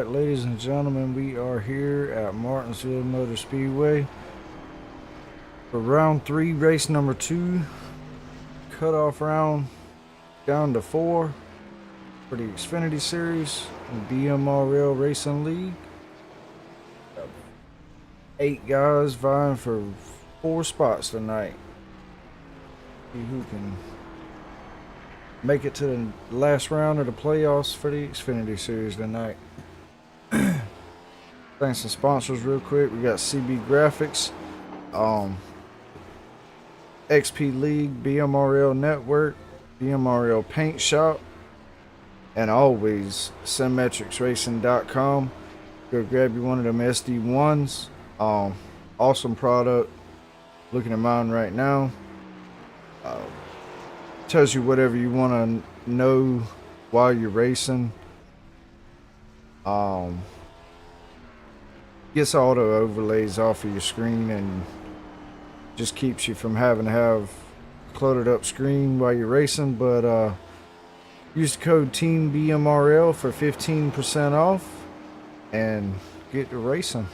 Alright, ladies and gentlemen, we are here at Martinsville Motor Speedway for round 3, race number 2, cutoff round down to 4 for the Xfinity Series and BMRL Racing League. 8 guys vying for 4 spots tonight. See who can make it to the last round of the playoffs for the Xfinity Series tonight. Thanks to sponsors real quick. We got CB Graphics, XP League, BMRL Network, BMRL Paint Shop, and always SymmetricsRacing.com. Go grab you one of them SD1s. Awesome product. Looking at mine right now. Tells you whatever you want to know while you're racing. Gets all the overlays off of your screen and just keeps you from having to have a cluttered up screen while you're racing. But use the code TEAMBMRL for 15% off and get to racing.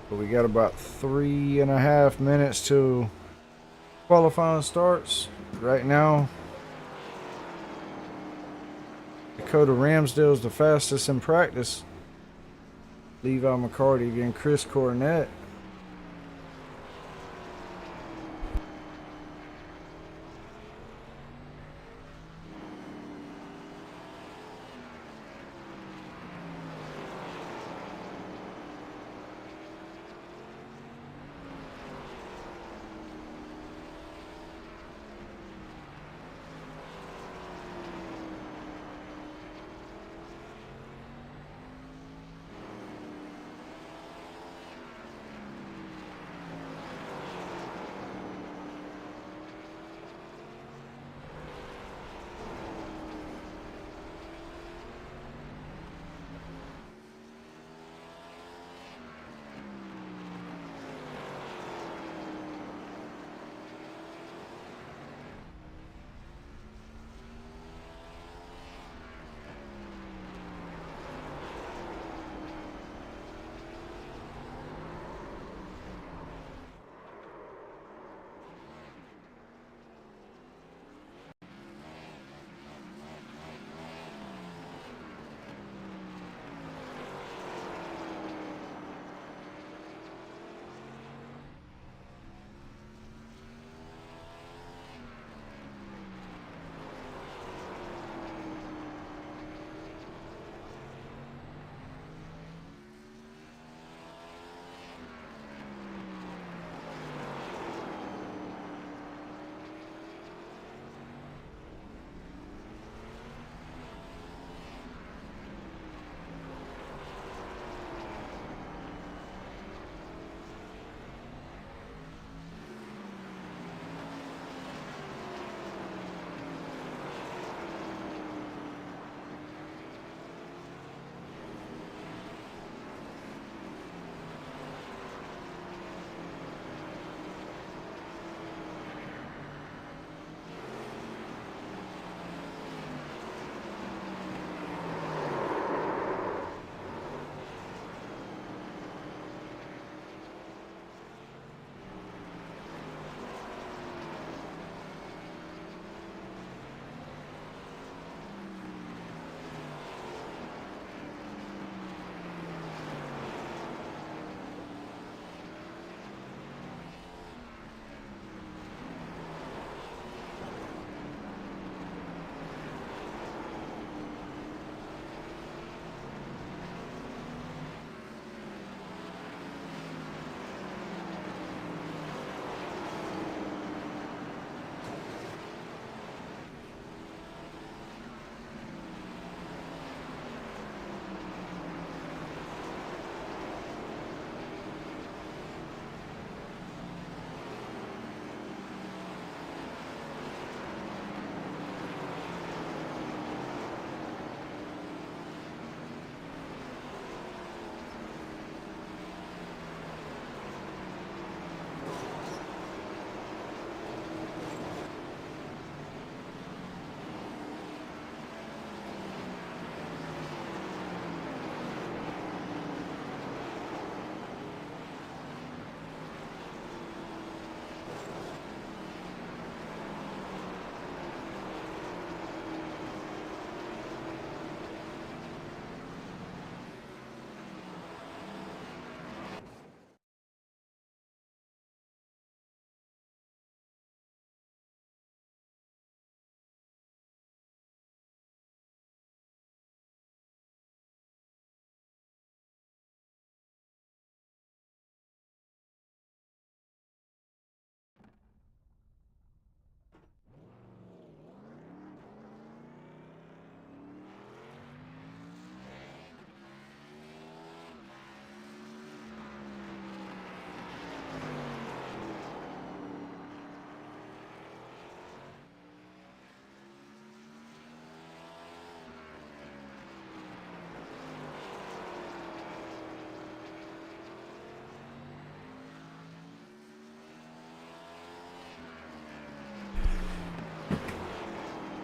But we got about 3.5 minutes till qualifying starts. Right now, Dakota Ramsdale is the fastest in practice. Levi McCarty against Chris Cornett.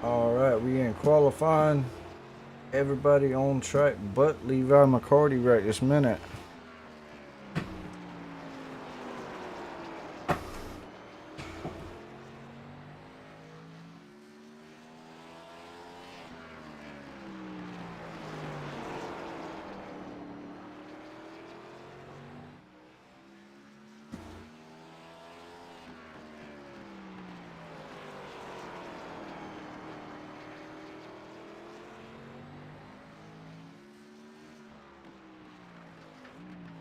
All right, we in qualifying. Everybody on track but Levi McCarty right this minute.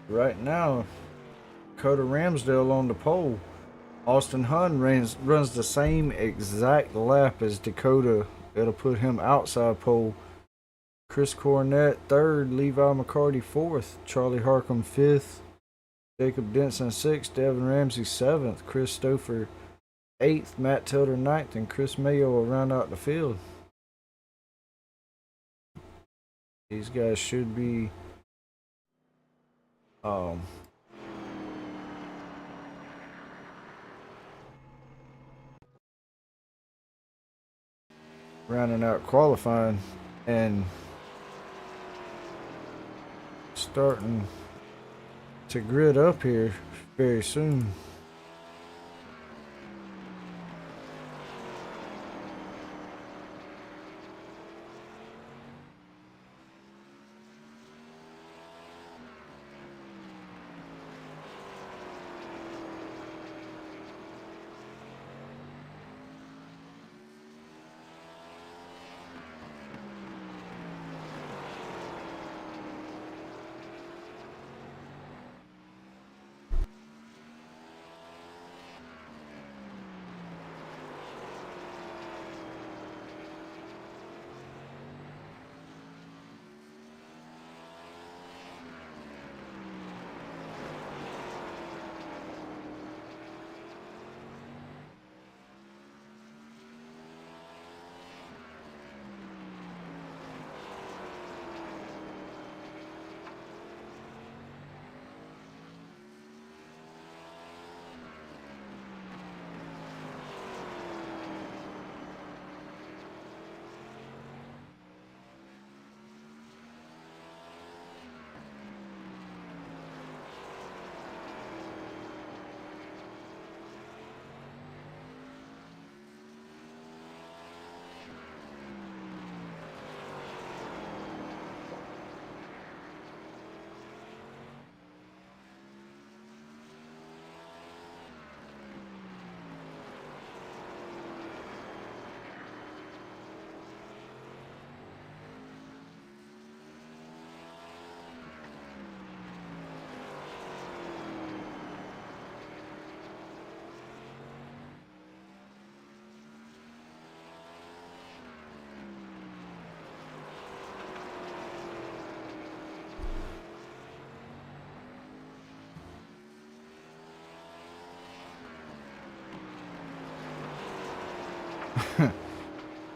Right now, Dakota Ramsdale on the pole. Austin Hunn runs the same exact lap as Dakota. It'll put him outside pole. Chris Cornett third, Levi McCarty fourth, Charlie Harcum fifth, Jacob Denson sixth, Devin Ramsey seventh, Chris Stouffer eighth, Matt Tilder ninth, and Chris Mayo will round out the field. These guys should be rounding out qualifying and starting to grid up here very soon.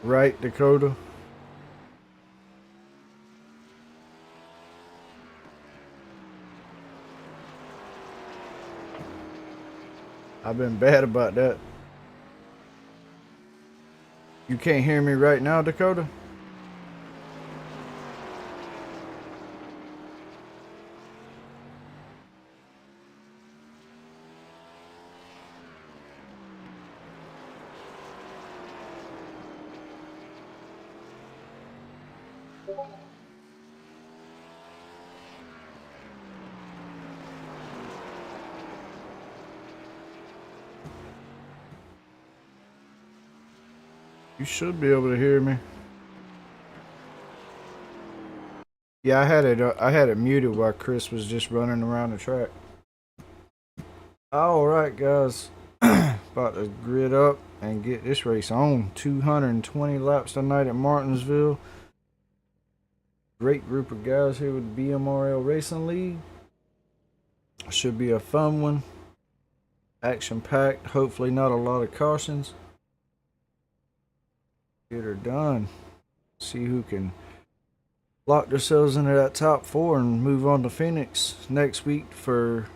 Right, Dakota? I've been bad about that. You can't hear me right now, Dakota? You should be able to hear me. Yeah, I had it muted while Chris was just running around the track. All right, guys. About to grid up and get this race on. 220 laps tonight at Martinsville. Great group of guys here with BMRL Racing League. Should be a fun one. Action packed. Hopefully not a lot of cautions. Get her done. See who can lock themselves into that top four and move on to Phoenix next week for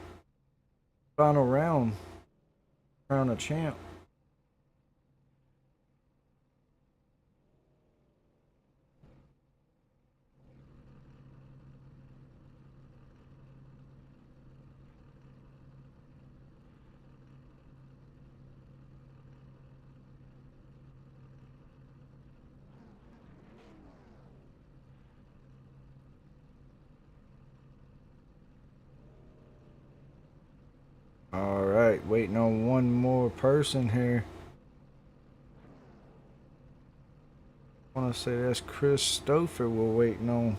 final round. Crown of champ. All right, waiting on one more person here. I want to say that's Chris Stouffer we're waiting on.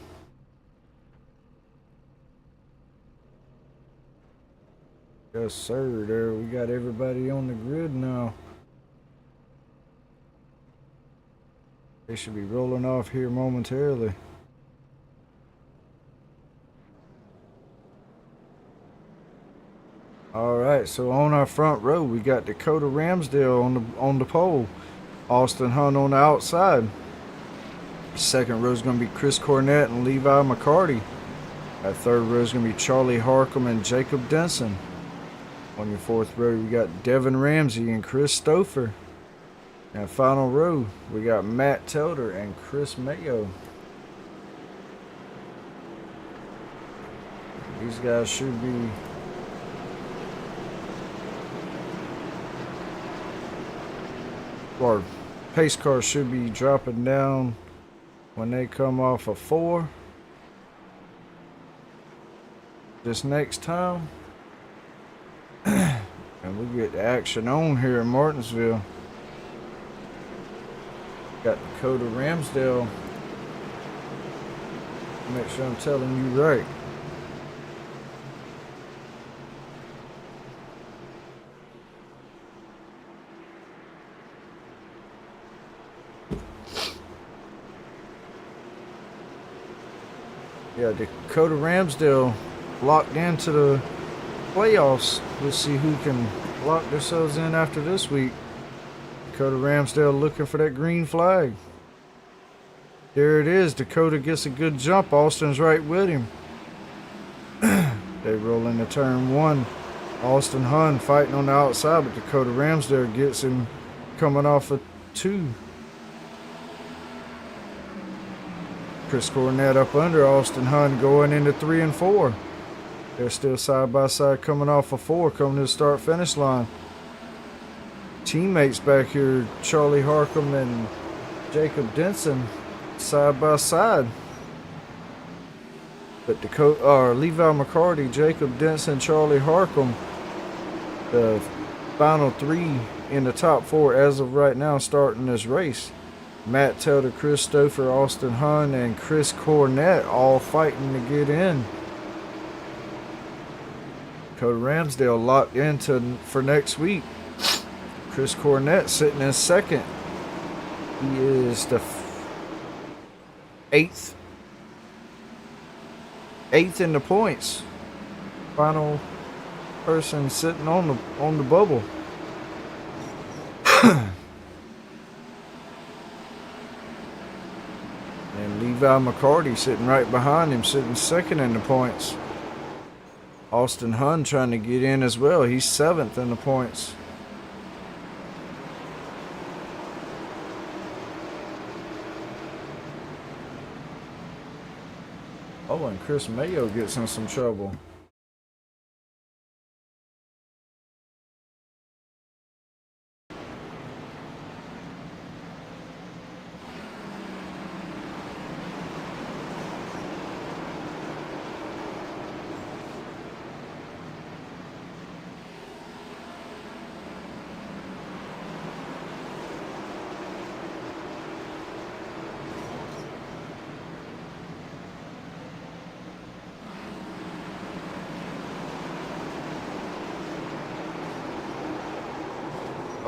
Yes, sir. There, we got everybody on the grid now. They should be rolling off here momentarily. All right, so on our front row, we got Dakota Ramsdale on the pole. Austin Hunt on the outside. Second row is going to be Chris Cornett and Levi McCarty. That third row is going to be Charlie Harcum and Jacob Denson. On your fourth row, we got Devin Ramsey and Chris Stouffer. And final row, we got Matt Telder and Chris Mayo. These guys should be our pace cars should be dropping down when they come off of 4 this next time. And we get the action on here in Martinsville. Got Dakota Ramsdale. Make sure I'm telling you right. Yeah, Dakota Ramsdale locked into the playoffs. Let's see who can lock themselves in after this week. Dakota Ramsdale looking for that green flag. There it is. Dakota gets a good jump. Austin's right with him. They roll into turn 1. Austin Hunt fighting on the outside, but Dakota Ramsdale gets him coming off of 2. Chris Cornett up under Austin Hunt going into 3 and 4. They're still side by side coming off of 4, coming to the start finish line. Teammates back here, Charlie Harcum and Jacob Denson, side by side. But Levi McCarty, Jacob Denson, Charlie Harcum, the final 3 in the top 4 as of right now starting this race. Matt Telder, Chris Stouffer, Austin Hunt, and Chris Cornett all fighting to get in. Dakota Ramsdale locked into for next week. Chris Cornett sitting in second. He is the 8th in the points. Final person sitting on the bubble. And Levi McCarty sitting right behind him, sitting second in the points. Austin Hunt trying to get in as well. He's 7th in the points. Oh, and Chris Mayo gets in some trouble.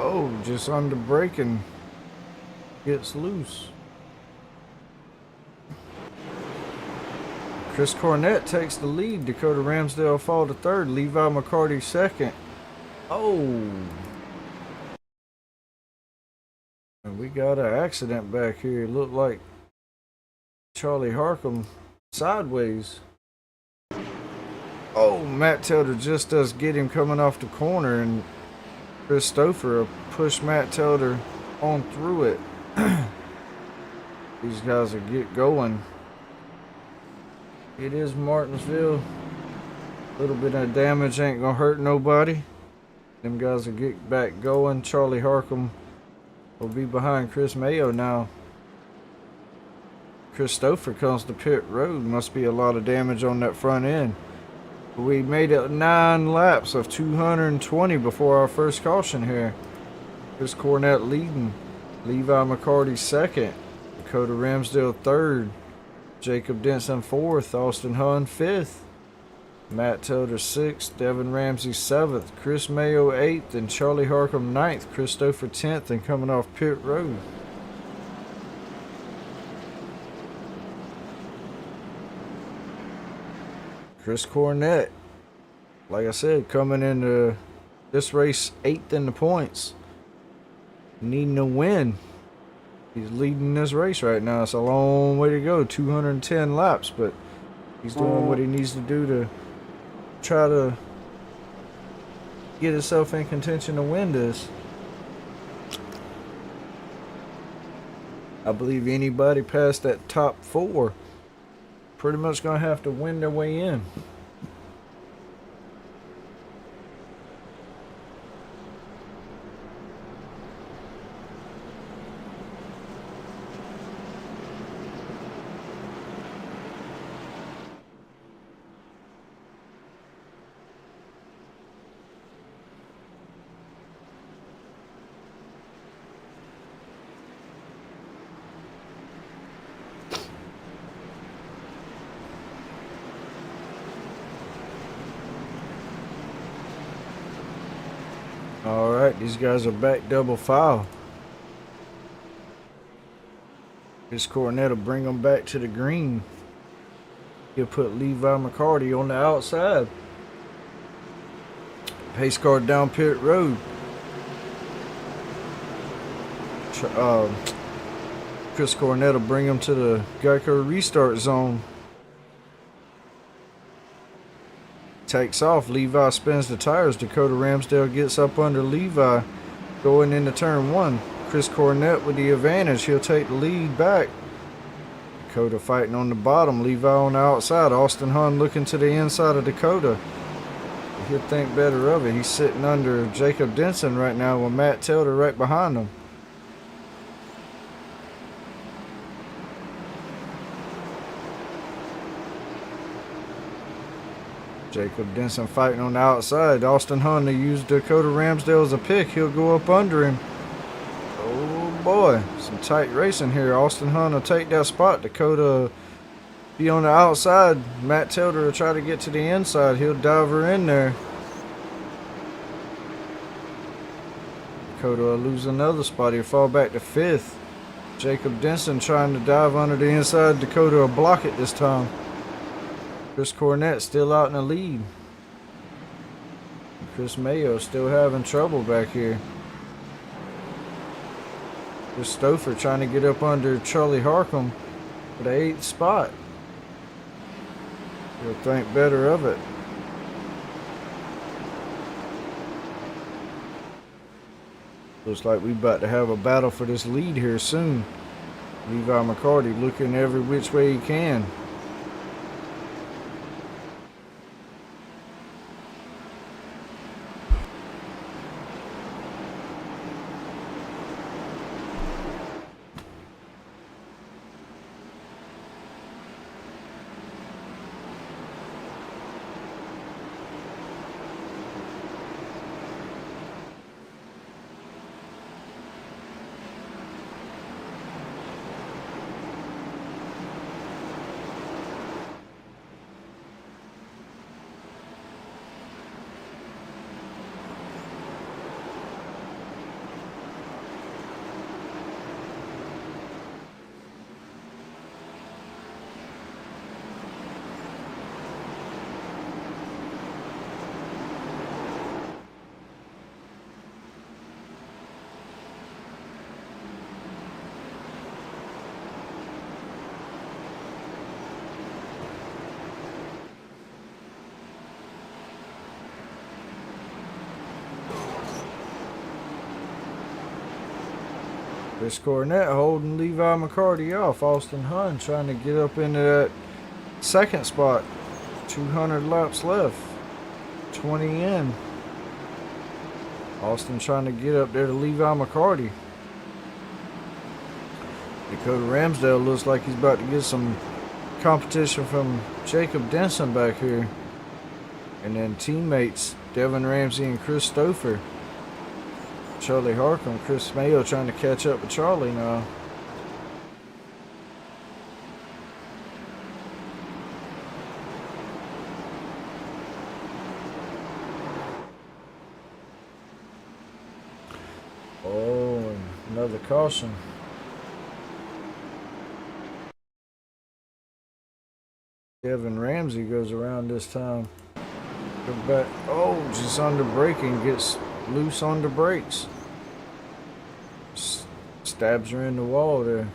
Oh, just under braking, gets loose. Chris Cornett takes the lead. Dakota Ramsdale fall to 3rd. Levi McCarty 2nd. Oh. And we got an accident back here. It looked like Charlie Harcum sideways. Oh, Matt Telder just does get him coming off the corner, and Chris Stouffer pushed Matt Telder on through it. These guys will get going. It is Martinsville. A little bit of damage ain't gonna hurt nobody. Them guys will get back going. Charlie Harcum will be behind Chris Mayo now. Chris Stouffer comes to pit road. Must be a lot of damage on that front end. We made it 9 laps of 220 before our first caution here. Chris Cornett leading. Levi McCarty second. Dakota Ramsdale third. Jacob Denson fourth. Austin Hunn fifth. Matt Tilder sixth. Devin Ramsey seventh. Chris Mayo eighth. And Charlie Harcum ninth. Christopher 10th and coming off pit road. Chris Cornett, like I said, coming into this race 8th in the points. Needing a win. He's leading this race right now. It's a long way to go, 210 laps, but he's doing what he needs to do to try to get himself in contention to win this. I believe anybody past that top 4 pretty much gonna have to win their way in. Alright, these guys are back double file. This Cornett will bring them back to the green. He'll put Levi McCarty on the outside. Pace car down pit road. Chris Cornett will bring him to the Geico restart zone. Takes off. Levi spins the tires. Dakota Ramsdale gets up under Levi going into turn 1. Chris Cornett with the advantage. He'll take the lead back. Dakota fighting on the bottom. Levi on the outside. Austin Hunn looking to the inside of Dakota. He'll think better of it. He's sitting under Jacob Denson right now with Matt Tilder right behind him. Jacob Denson fighting on the outside. Austin Hunn to use Dakota Ramsdale as a pick. He'll go up under him. Oh boy, some tight racing here. Austin Hunn will take that spot. Dakota be on the outside. Matt Tilder will try to get to the inside. He'll dive her in there. Dakota will lose another spot. He'll fall back to 5th. Jacob Denson trying to dive under the inside. Dakota will block it this time. Chris Cornett still out in the lead. Chris Mayo still having trouble back here. Chris Stouffer trying to get up under Charlie Harcum for the 8th spot. He'll think better of it. Looks like we about to have a battle for this lead here soon. Levi McCarty looking every which way he can. Chris Cornett holding Levi McCarty off. Austin Hunn trying to get up into that 2nd spot. 200 laps left. 20 in. Austin trying to get up there to Levi McCarty. Dakota Ramsdale looks like he's about to get some competition from Jacob Denson back here. And then teammates, Devin Ramsey and Chris Stouffer. Charlie Harcum, Chris Mayo trying to catch up with Charlie now. Oh, and another caution. Devin Ramsey goes around this time. Go back. Oh, just under braking, gets loose on the brakes. Stabs her in the wall there.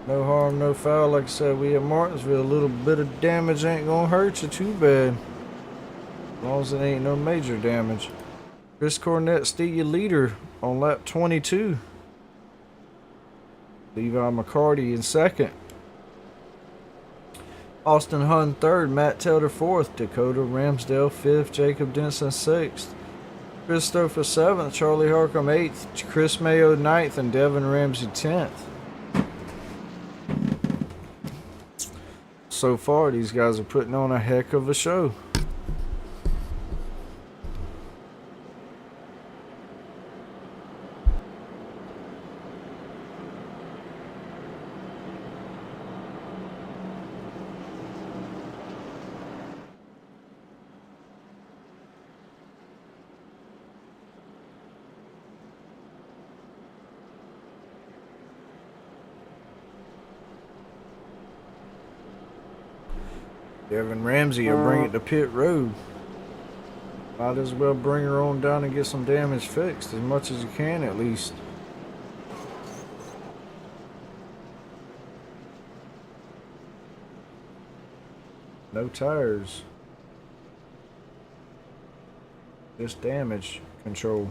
No harm, no foul. Like I said, we at Martinsville. A little bit of damage ain't gonna hurt you too bad. As long as it ain't no major damage. Chris Cornett still your leader on lap 22. Levi McCarty in second. Austin Hunn third. Matt Telder fourth. Dakota Ramsdale fifth. Jacob Denson sixth. Christopher seventh. Charlie Harcum eighth. Chris Mayo ninth. And Devin Ramsey 10th. So far, these guys are putting on a heck of a show. Devin Ramsey will bring it to pit road. Might as well bring her on down and get some damage fixed as much as you can at least. No tires. Just damage control.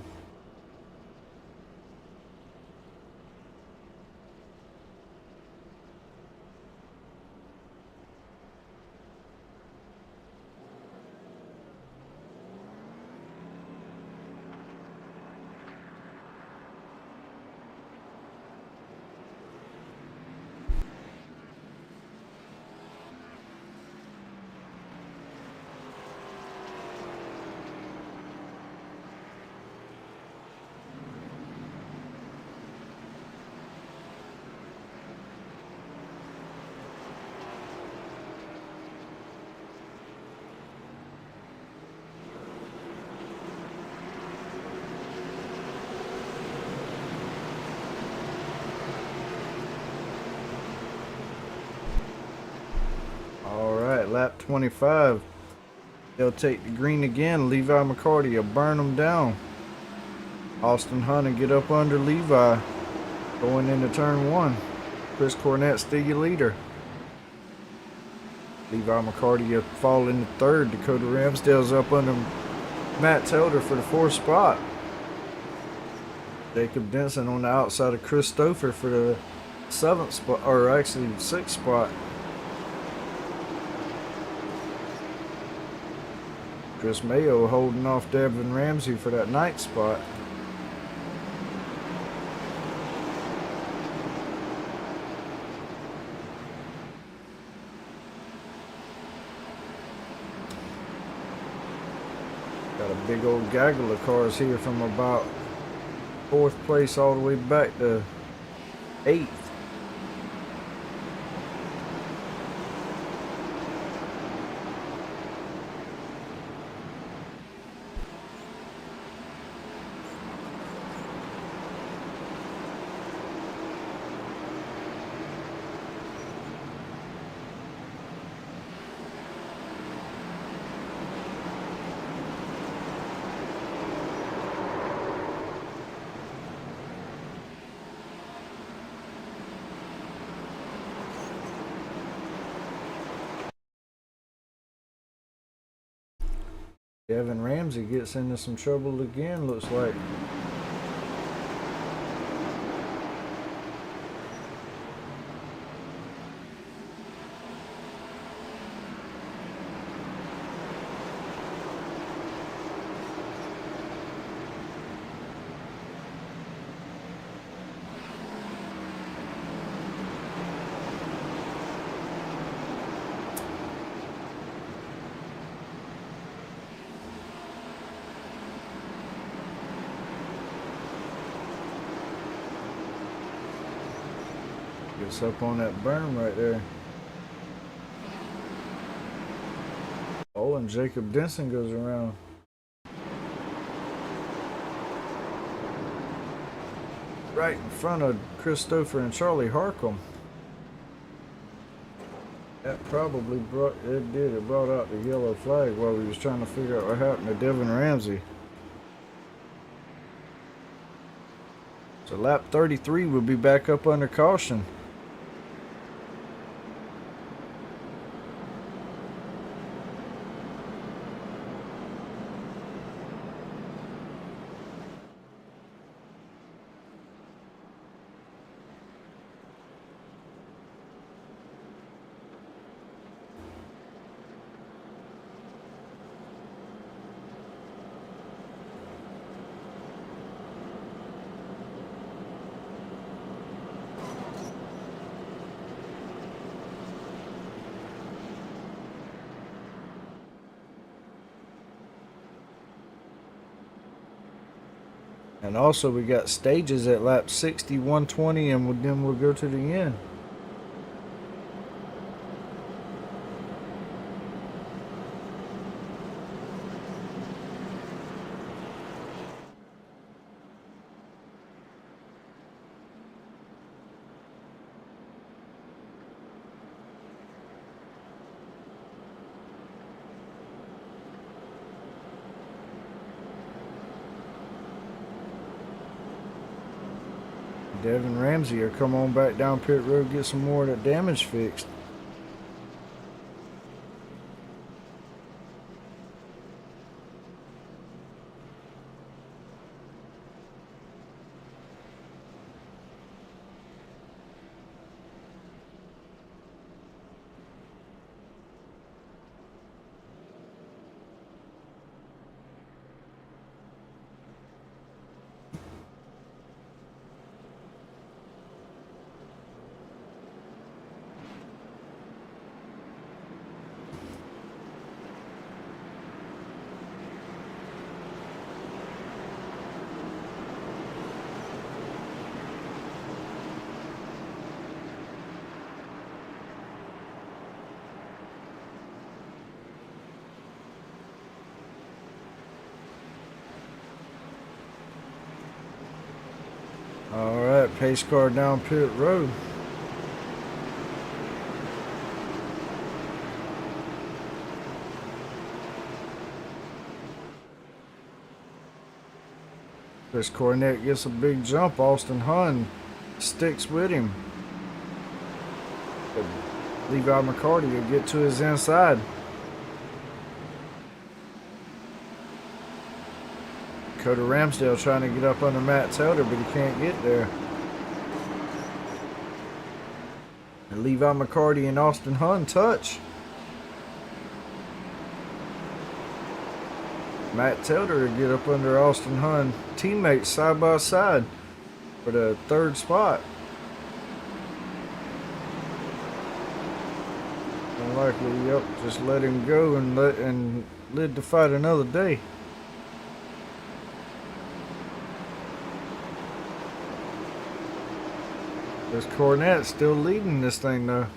Lap 25. They'll take the green again. Levi McCarty will burn them down. Austin Hunter get up under Levi going into turn 1. Chris Cornett still your leader. Levi McCarty will fall into third. Dakota Ramsdale's up under Matt Telder for the 4th spot. Jacob Denson on the outside of Chris Stouffer for the 7th spot, or actually 6th spot. Chris Mayo holding off Devin Ramsey for that 9th spot. Got a big old gaggle of cars here from about 4th place all the way back to 8th. Devin Ramsey gets into some trouble again, looks like. Gets up on that berm right there. Oh, and Jacob Denson goes around. Right in front of Christopher and Charlie Harcum. That probably brought, it brought out the yellow flag while we was trying to figure out what happened to Devin Ramsey. So lap 33 will be back up under caution. And also we got stages at lap 60, 120, and then we'll go to the end. Devin Ramsey will come on back down pit road, get some more of that damage fixed. Alright, pace car down pit road. Chris Cornett gets a big jump. Austin Hunn sticks with him. But Levi McCarty will get to his inside. Dakota Ramsdale trying to get up under Matt Taylor, but he can't get there. And Levi McCarty and Austin Hunn touch. Matt Taylor will get up under Austin Hunn. Teammates side by side for the third spot. Unlikely, yep, just let him go and live to fight another day. There's Cornett still leading this thing though.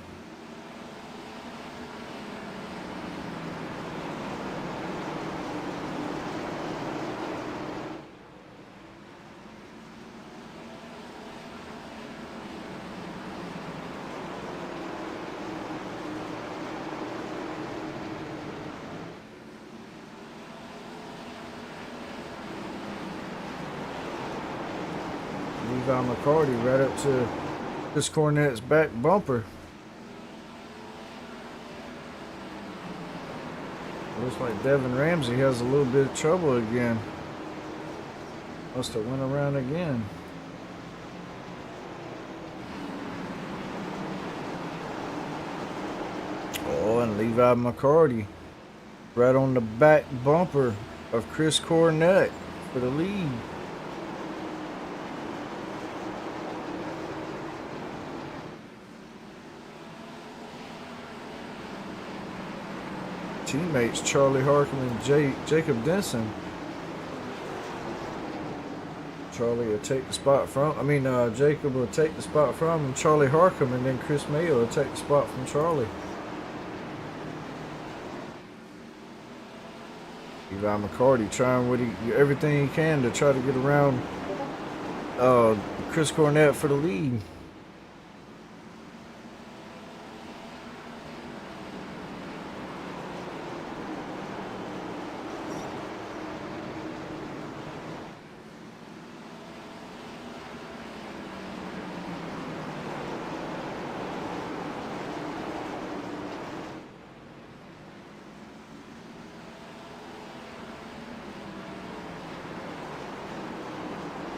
Levi McCarty right up to Chris Cornett's back bumper. Looks like Devin Ramsey has a little bit of trouble again. Must have went around again. Oh, and Levi McCarty right on the back bumper of Chris Cornett for the lead. Teammates Charlie Harcum and Jacob Denson Charlie will take the spot from, Jacob will take the spot from Charlie Harcum, and then Chris Mayo will take the spot from Charlie. Levi McCarty trying everything he can to try to get around Chris Cornett for the lead.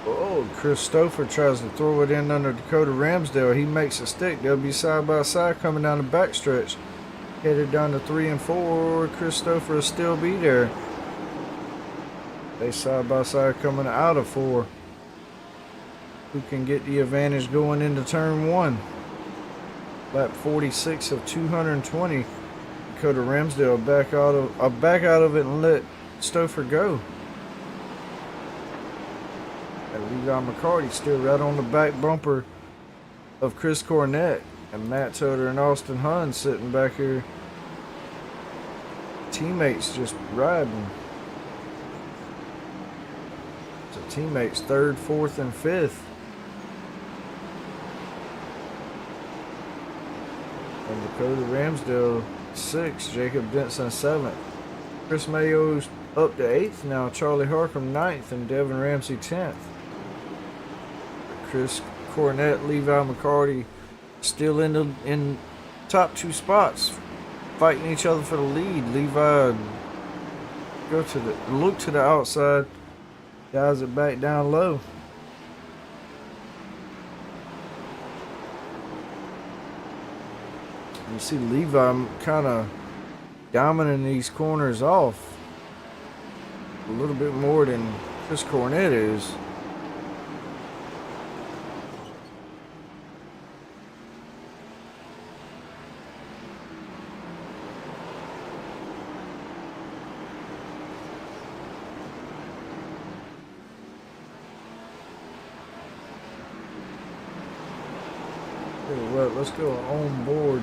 Oh, Chris Stouffer tries to throw it in under Dakota Ramsdale. He makes a stick. They'll be side by side coming down the backstretch. Headed down to 3 and 4. Chris Stouffer will still be there. They side by side coming out of 4. Who can get the advantage going into turn 1? Lap 46 of 220. Dakota Ramsdale back out of it and let Stouffer go. And Levi McCarty still right on the back bumper of Chris Cornett. And Matt Toder and Austin Hunn sitting back here. Teammates just riding. So teammates 3rd, 4th, and 5th. And Dakota Ramsdale 6th. Jacob Denson 7th. Chris Mayo's up to 8th now. Charlie Harcum 9th. And Devin Ramsey 10th. Chris Cornett, Levi McCarty still in top 2 spots, fighting each other for the lead. Levi look to the outside, guys it back down low. You see Levi kind of dominating these corners off a little bit more than Chris Cornett is. Well, let's go on board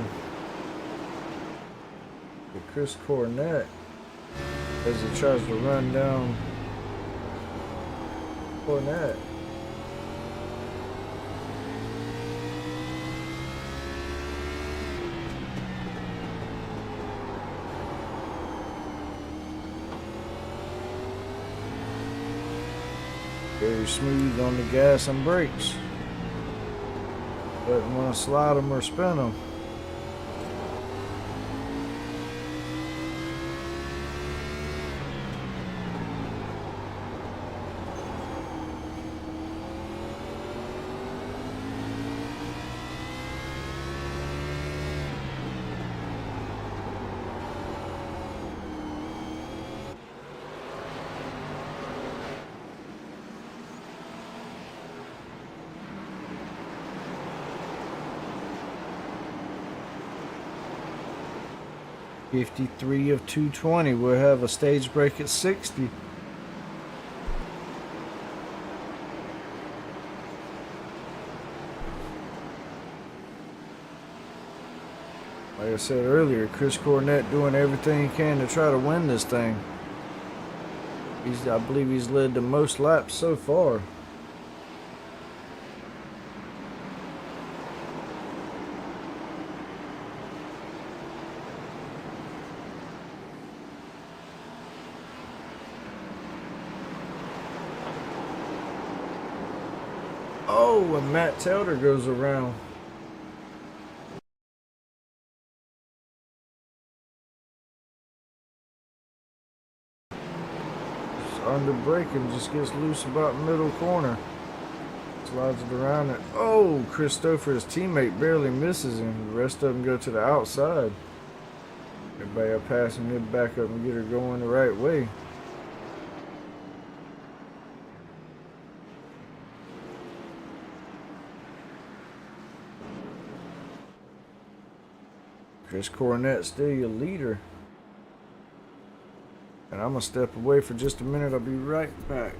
with Chris Cornett as he tries to run down Cornett. Very smooth on the gas and brakes. Doesn't want to slide them or spin them. $53 of 220. We'll have a stage break at 60. Like I said earlier, Chris Cornett doing everything he can to try to win this thing. I believe he's led the most laps so far. Oh, and Matt Telder goes around. Just under brake and just gets loose about middle corner. Slides it around it. Oh, Chris Stouffer, his teammate, barely misses him. The rest of them go to the outside. Everybody will pass him, he'll back up and get her going the right way. Chris Cornett still your leader. And I'm going to step away for just a minute. I'll be right back.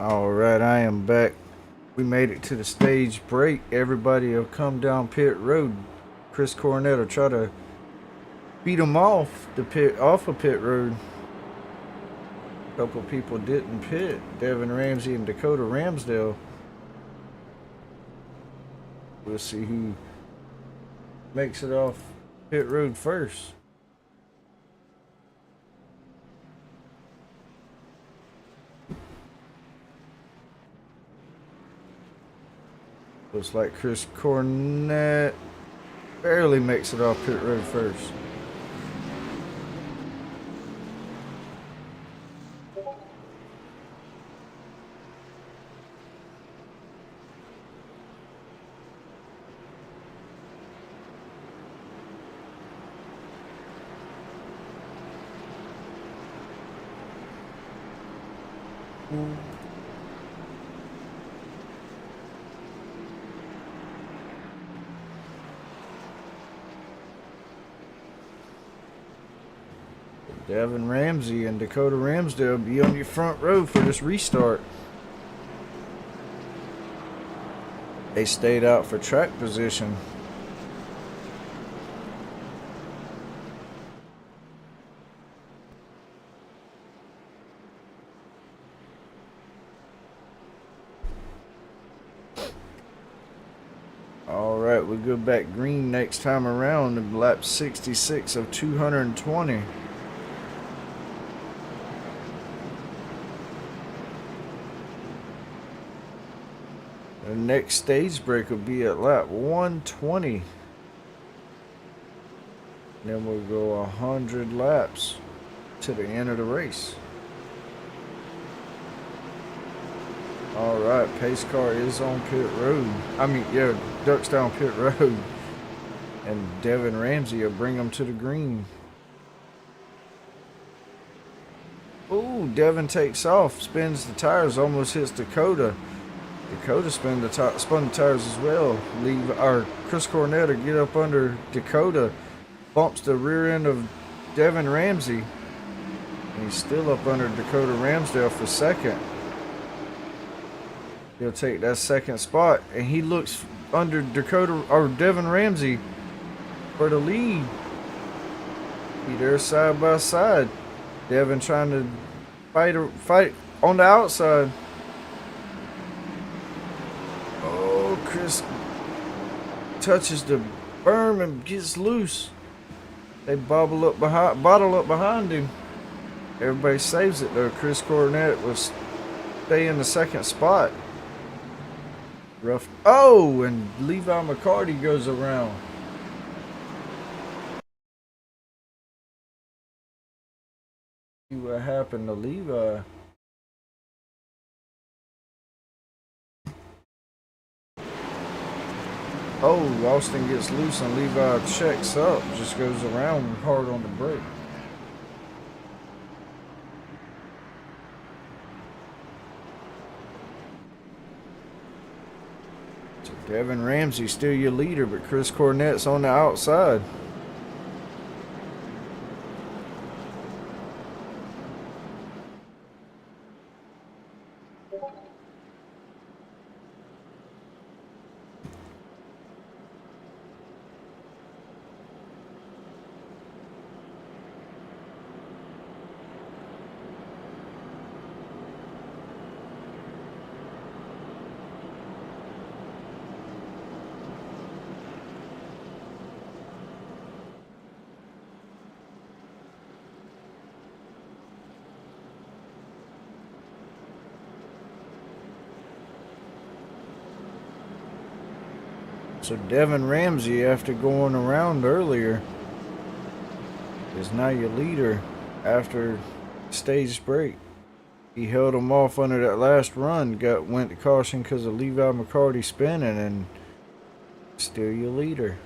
Alright, I am back. We made it to the stage break. Everybody will come down pit road. Chris Cornett will try to beat him off of pit road. A couple people didn't pit. Devin Ramsey and Dakota Ramsdale. We'll see who makes it off pit road first. Looks like Chris Cornett barely makes it off pit road first. Devin Ramsey and Dakota Ramsdale be on your front row for this restart. They stayed out for track position. Alright, we go back green next time around in lap 66 of 220. The next stage break will be at lap 120. Then we'll go 100 laps to the end of the race. Alright, pace car is on pit road. Ducks down pit road. And Devin Ramsey will bring them to the green. Ooh, Devin takes off, spins the tires, almost hits Dakota. Dakota spun the tires as well. Chris Cornett will get up under Dakota, bumps the rear end of Devin Ramsey, and he's still up under Dakota Ramsdale for second. He'll take that second spot, and he looks under Devin Ramsey for the lead. They're side by side. Devin trying to fight on the outside. Chris touches the berm and gets loose. They bottle up behind him. Everybody saves it though. Chris Cornett will stay in the second spot. Rough. Oh, and Levi McCarty goes around. See what happened to Levi. Oh, Austin gets loose and Levi checks up, just goes around hard on the brake. So Devin Ramsey still your leader, but Chris Cornett's on the outside. So Devin Ramsey, after going around earlier, is now your leader after stage break. He held him off under that last run, went to caution because of Levi McCarty spinning, and still your leader.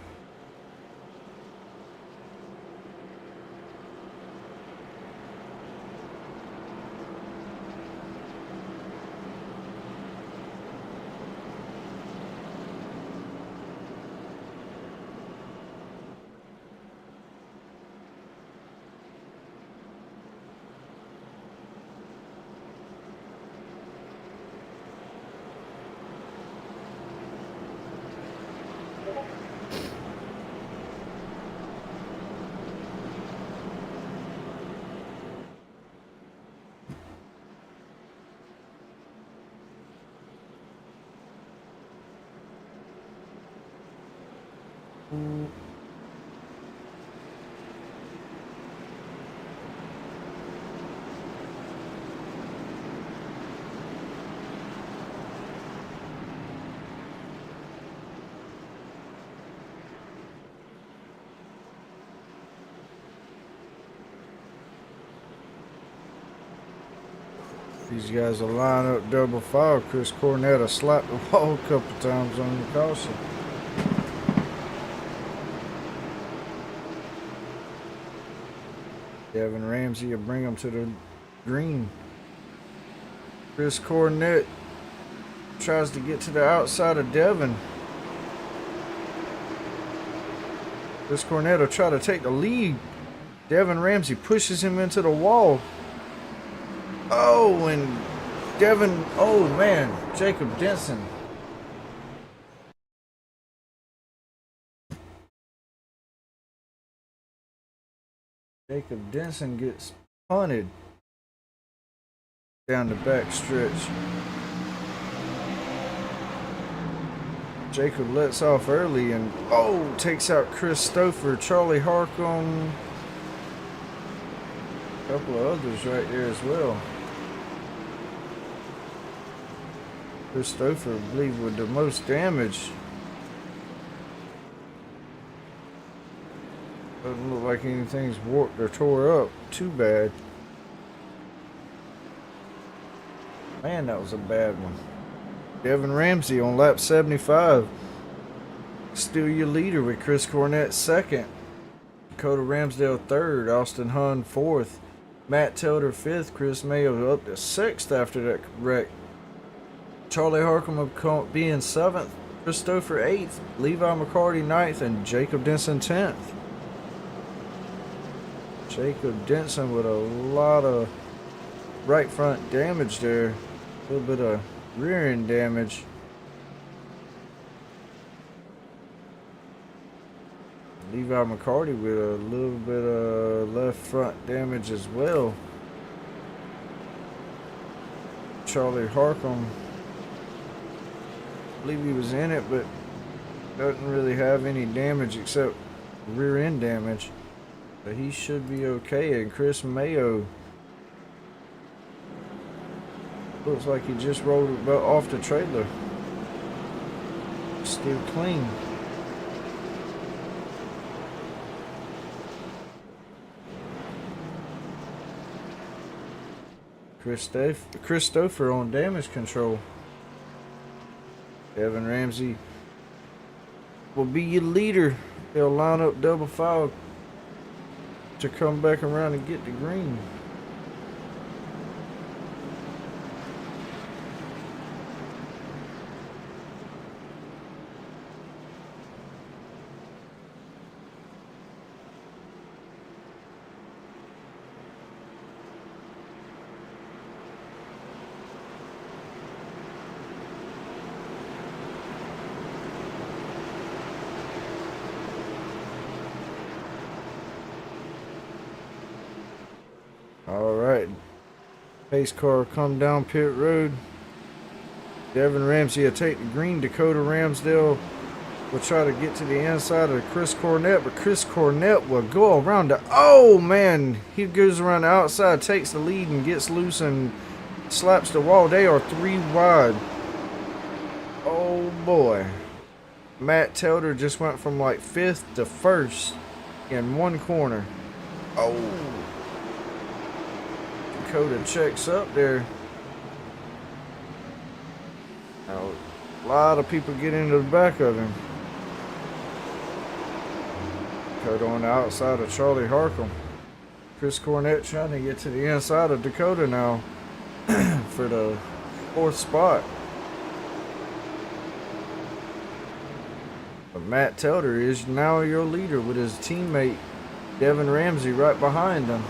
These guys will line up double file. Chris Cornetta slapped the wall a couple times on the caution. Devin Ramsey will bring him to the green. Chris Cornett tries to get to the outside of Devin. Chris Cornett will try to take the lead. Devin Ramsey pushes him into the wall. Oh, and Devin, oh man, Jacob Denson. Jacob Denson gets punted down the back stretch. Jacob lets off early and takes out Chris Stouffer, Charlie Harcum, a couple of others right there as well. Chris Stouffer, I believe, with the most damage. Doesn't look like anything's warped or tore up too bad. Man, that was a bad one. Devin Ramsey on lap 75. Still your leader with Chris Cornett second. Dakota Ramsdale third. Austin Hunn fourth. Matt Telder fifth. Chris Mayo up to sixth after that wreck. Charlie Harcum being seventh. Christopher eighth. Levi McCarty ninth. And Jacob Denson 10th. Jacob Denson with a lot of right front damage there. A little bit of rear end damage. Levi McCarty with a little bit of left front damage as well. Charlie Harcum, I believe he was in it, but doesn't really have any damage except rear end damage. But he should be okay. And Chris Mayo looks like he just rolled about off the trailer. Still clean. Christopher on damage control. Devin Ramsey will be your leader. They'll line up double file to come back around and get the green. Alright, pace car come down pit road. Devin Ramsey will take the green. Dakota Ramsdale will try to get to the inside of Chris Cornett, but Chris Cornett will go around the, oh man, he goes around the outside, takes the lead and gets loose and slaps the wall. They are 3 wide. Oh boy. Matt Telder just went from like 5th to 1st in one corner. Oh. Dakota checks up there. Now, a lot of people get into the back of him. Dakota on the outside of Charlie Harcum. Chris Cornett trying to get to the inside of Dakota now for the 4th spot. But Matt Telder is now your leader with his teammate Devin Ramsey right behind him.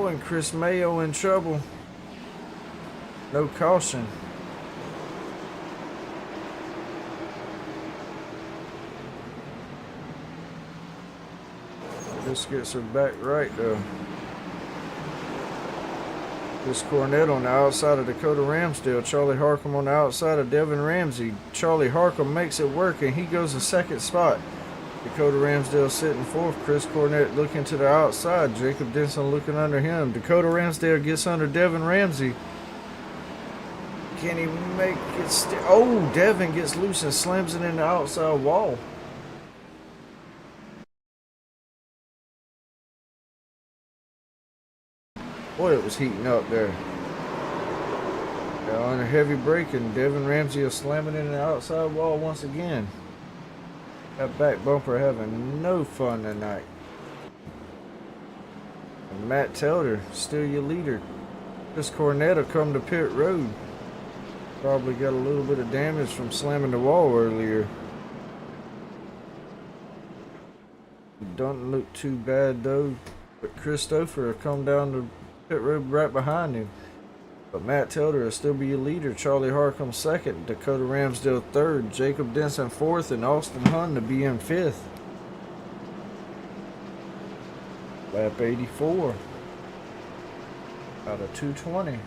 And Chris Mayo in trouble. No caution. This gets her back right though. Chris Cornett on the outside of Dakota Ramsdale. Charlie Harcum on the outside of Devin Ramsey. Charlie Harcum makes it work, and he goes to second spot. Dakota Ramsdale sitting fourth. Chris Cornett looking to the outside. Jacob Denson looking under him. Dakota Ramsdale gets under Devin Ramsey. Can he make it? Oh, Devin gets loose and slams it in the outside wall. Boy, it was heating up there. On a heavy break, and Devin Ramsey is slamming in the outside wall once again. That back bumper having no fun tonight. And Matt Telder, still your leader. Chris Cornett will come to pit road. Probably got a little bit of damage from slamming the wall earlier. It doesn't look too bad though. But Christopher will come down the pit road right behind him. But Matt Telder will still be your leader. Charlie Harcum second. Dakota Ramsdale third. Jacob Denson fourth. And Austin Hunn to be in fifth. Lap 84 out of 220.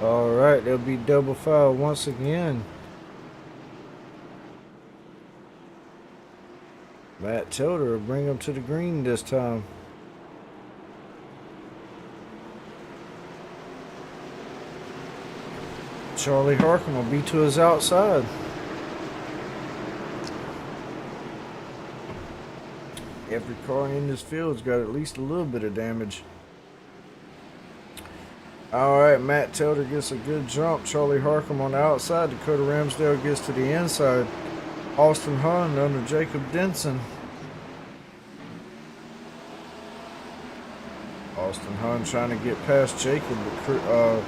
Alright, there'll be double foul once again. Matt Tilder will bring him to the green this time. Charlie Harcum will be to his outside. Every car in this field's got at least a little bit of damage. Alright, Matt Telder gets a good jump. Charlie Harcum on the outside. Dakota Ramsdale gets to the inside. Austin Hunn under Jacob Denson. Austin Hunn trying to get past Jacob, but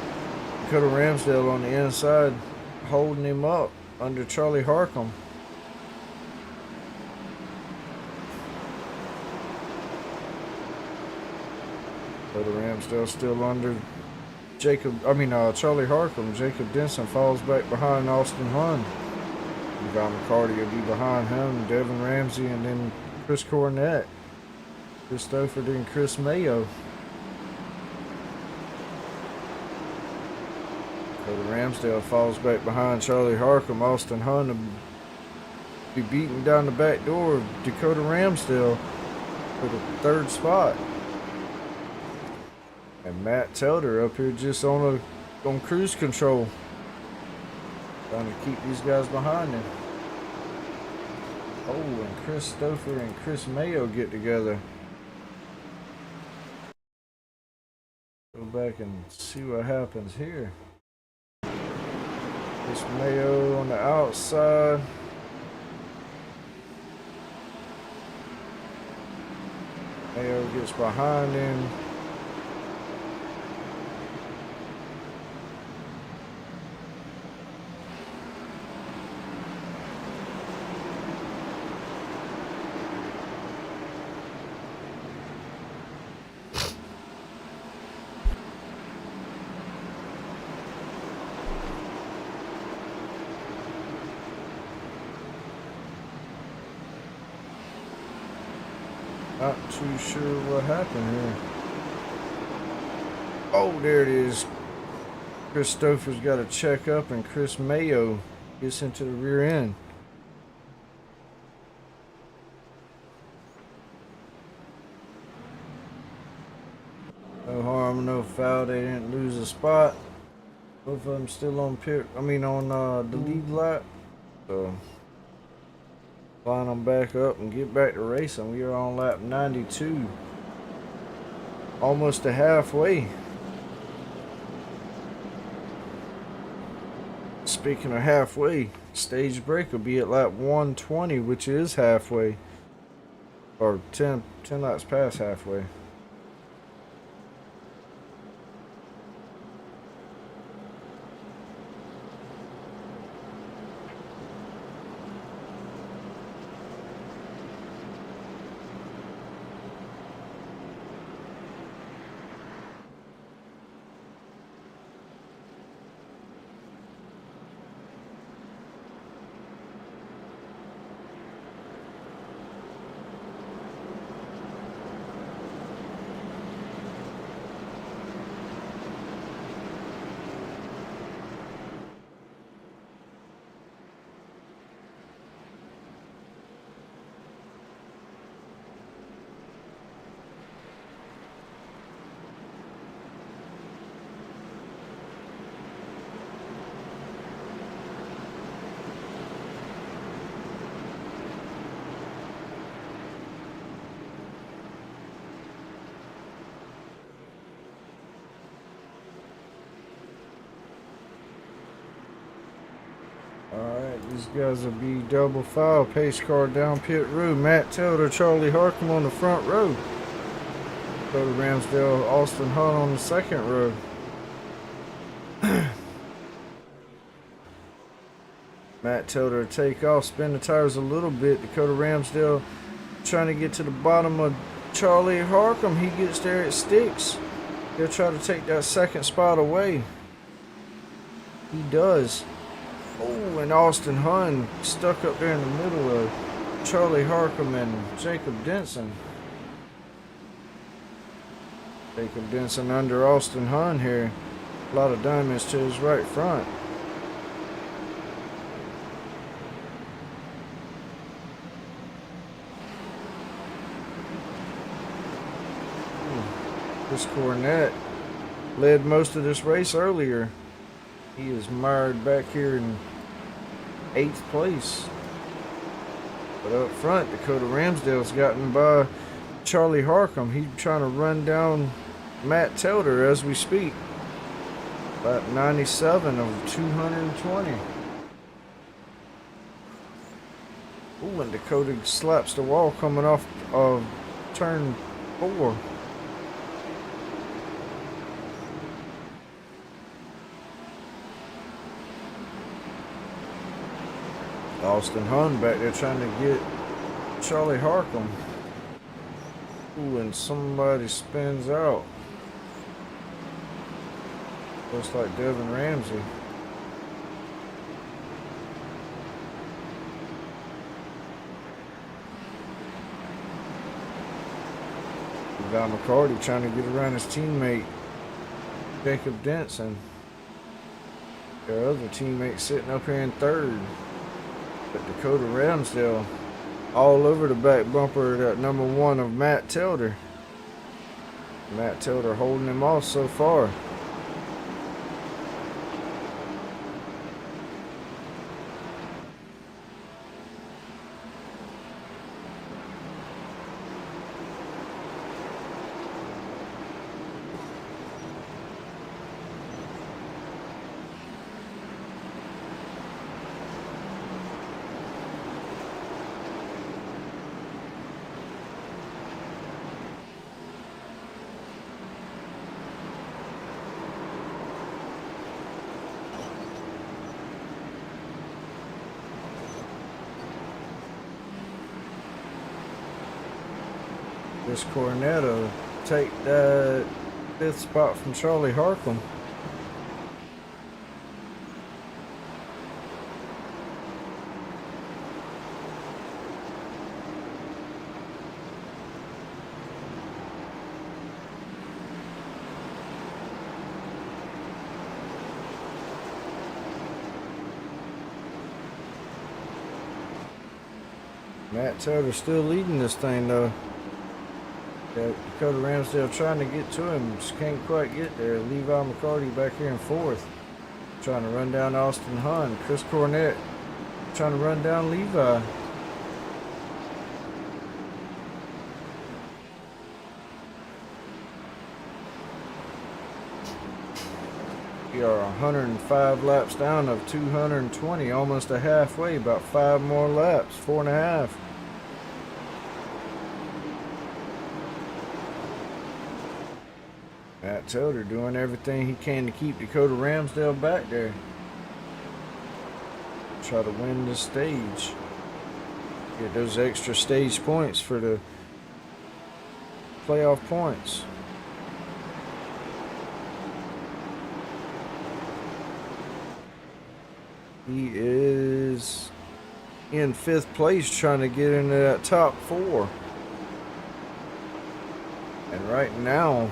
Dakota Ramsdale on the inside holding him up under Charlie Harcum. Dakota Ramsdale still under Charlie Harcum. Jacob Denson falls back behind Austin Hunn. Yvonne McCarty will be behind him. Devin Ramsey and then Chris Cornett. Christopher then Chris Mayo. Dakota Ramsdale falls back behind Charlie Harcum. Austin Hunn will be beating down the back door of Dakota Ramsdale for the third spot. And Matt Telder up here just on cruise control. Trying to keep these guys behind him. Oh, and Christopher and Chris Mayo get together. Go back and see what happens here. Chris Mayo on the outside. Mayo gets behind him. Not too sure what happened here. Oh, there it is. Christopher's got a check up, and Chris Mayo gets into the rear end. No harm, no foul. They didn't lose a spot. Both of them still on on the lead lap. So line them back up and get back to racing. We are on lap 92. Almost to halfway. Speaking of halfway, stage break will be at lap 120, which is halfway. Or 10 laps past halfway. Alright, these guys will be double file. Pace car down pit road. Matt Taylor, Charlie Harcum on the front row. Go to Ramsdale, Austin Hunt on the second row. Matt Taylor take off, spin the tires a little bit. Dakota Ramsdale trying to get to the bottom of Charlie Harcum. He gets there, it sticks. He'll try to take that second spot away. He does. Oh, and Austin Hunt stuck up there in the middle of Charlie Harcum and Jacob Denson. Jacob Denson under Austin Hunt here. A lot of damage to his right front. Chris Cornett led most of this race earlier. He is mired back here in 8th place. But up front, Dakota Ramsdale's gotten by Charlie Harcum. He's trying to run down Matt Taylor as we speak. About 97 of 220. Ooh, and Dakota slaps the wall coming off of turn 4. Austin Hunt back there trying to get Charlie Harcum. Ooh, and somebody spins out. Looks like Devin Ramsey. Val McCarty trying to get around his teammate Jacob Denson. Their other teammate sitting up here in 3rd. But Dakota Ramsdale all over the back bumper of that number 1 of Matt Taylor. Matt Taylor holding him off so far. Chris Cornetto take that 5th spot from Charlie Harcum. Matt Taylor still leading this thing though. Got Dakota Ramsdale trying to get to him, just can't quite get there. Levi McCarty back here in fourth, trying to run down Austin Hunt. Chris Cornett trying to run down Levi. We are 105 laps down of 220, almost a halfway, about 5 more laps, 4.5. Matt Taylor doing everything he can to keep Dakota Ramsdale back there. Try to win this stage. Get those extra stage points for the playoff points. He is in 5th place trying to get into that top 4. And right now,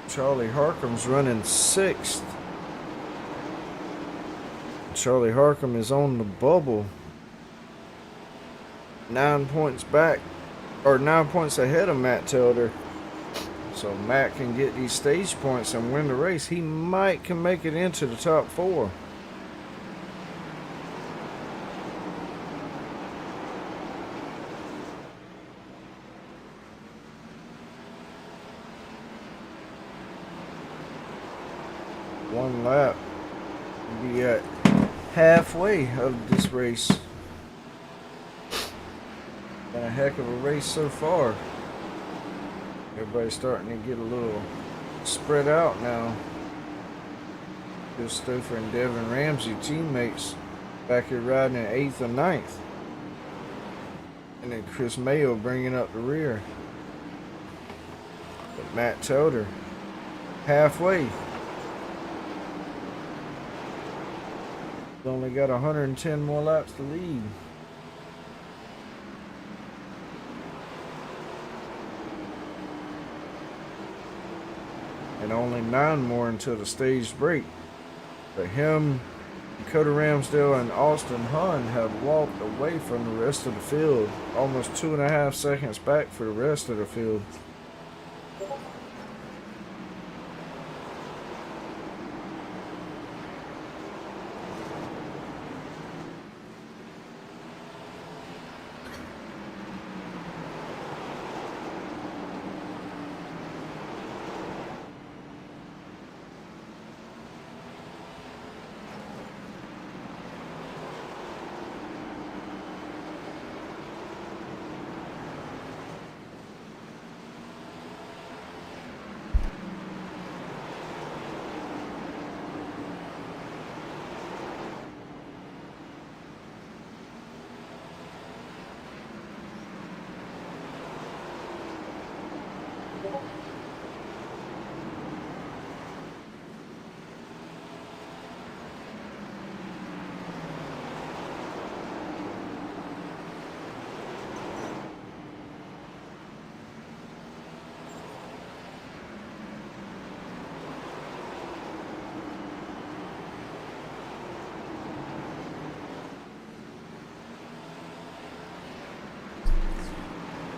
Charlie Harcum's running 6th. Charlie Harcum is on the bubble. 9 points back, or 9 points ahead of Matt Taylor. So Matt can get these stage points and win the race. He might can make it into the top 4. One lap. We'll be at halfway of this race. Been a heck of a race so far. Everybody's starting to get a little spread out now. Bill Stouffer and Devin Ramsey, teammates, back here riding in 8th and 9th. And then Chris Mayo bringing up the rear. But Matt Taylor, halfway. He's only got 110 more laps to lead. And only 9 more until the stage break. But him, Dakota Ramsdale, and Austin Hunt have walked away from the rest of the field. Almost 2.5 seconds back for the rest of the field.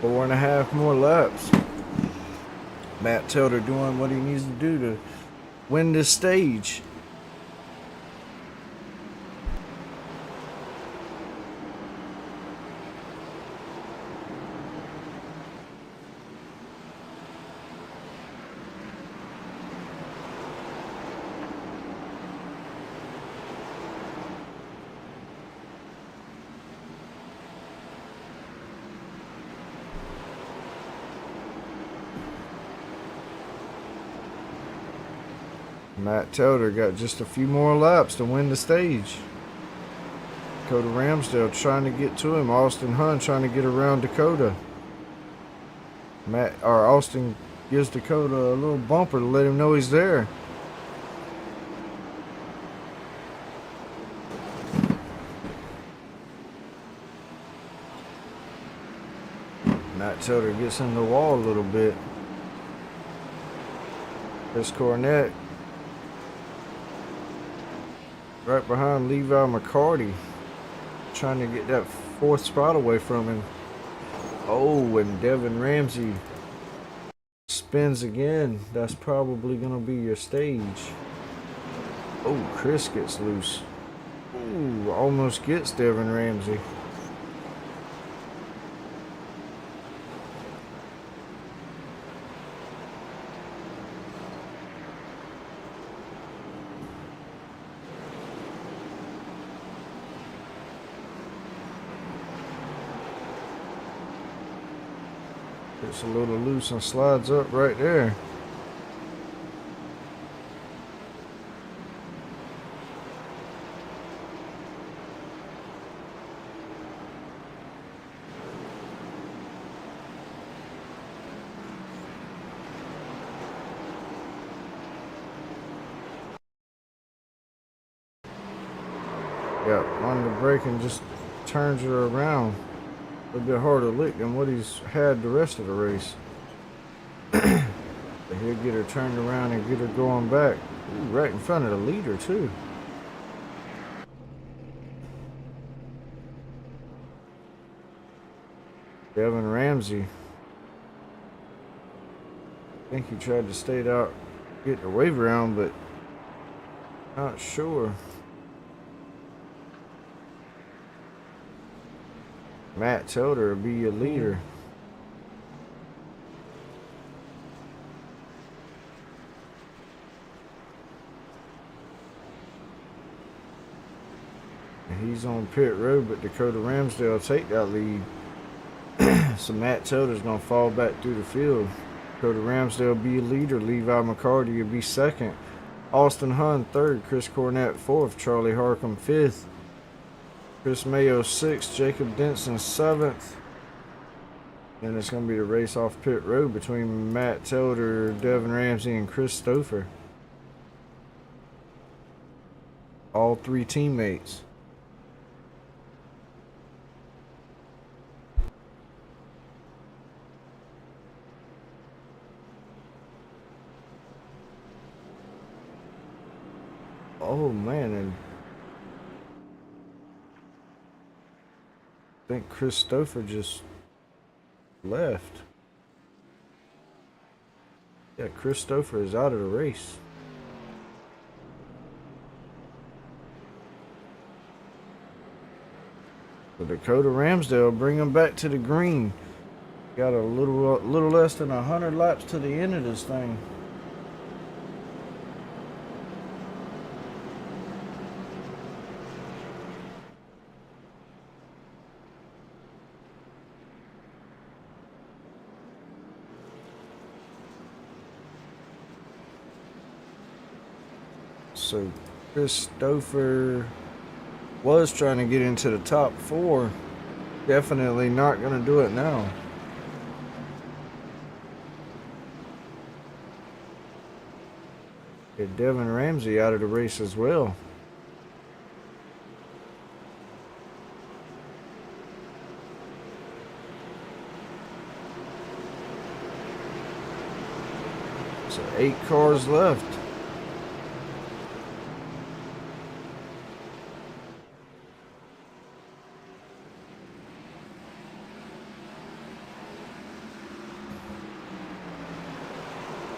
Four and a half more laps. Matt Taylor doing what he needs to do to win this stage. Matt Taylor got just a few more laps to win the stage. Dakota Ramsdale trying to get to him. Austin Hunt trying to get around Dakota. Austin gives Dakota a little bumper to let him know he's there. Matt Taylor gets in the wall a little bit. Chris Cornett right behind Levi McCarty, trying to get that 4th spot away from him. Oh, and Devin Ramsey spins again. That's probably gonna be your stage. Oh, Chris gets loose. Ooh, almost gets Devin Ramsey. Gets a little loose and slides up right there. Yeah, on the brake and just turns her around. A little bit harder lick than what he's had the rest of the race. But he'll get her turned around and get her going back. Ooh, right in front of the leader too. Devin Ramsey. I think he tried to stay out, get the wave around, but not sure. Matt Telder will be your leader. And he's on pit road, but Dakota Ramsdale will take that lead. So Matt Telder's going to fall back through the field. Dakota Ramsdale will be your leader. Levi McCarty will be second. Austin Hunn third. Chris Cornett fourth. Charlie Harcum fifth. Chris Mayo 6th, Jacob Denson 7th. Then it's going to be the race off pit road between Matt Telder, Devin Ramsey, and Chris Stouffer. All 3 teammates. Oh man, and I think Chris Stouffer just left. Yeah, Chris Stouffer is out of the race. So Dakota Ramsdale bring him back to the green. Got a little less than 100 laps to the end of this thing. So Chris Stouffer was trying to get into the top 4. Definitely not going to do it now. Get Devin Ramsey out of the race as well. So 8 cars left.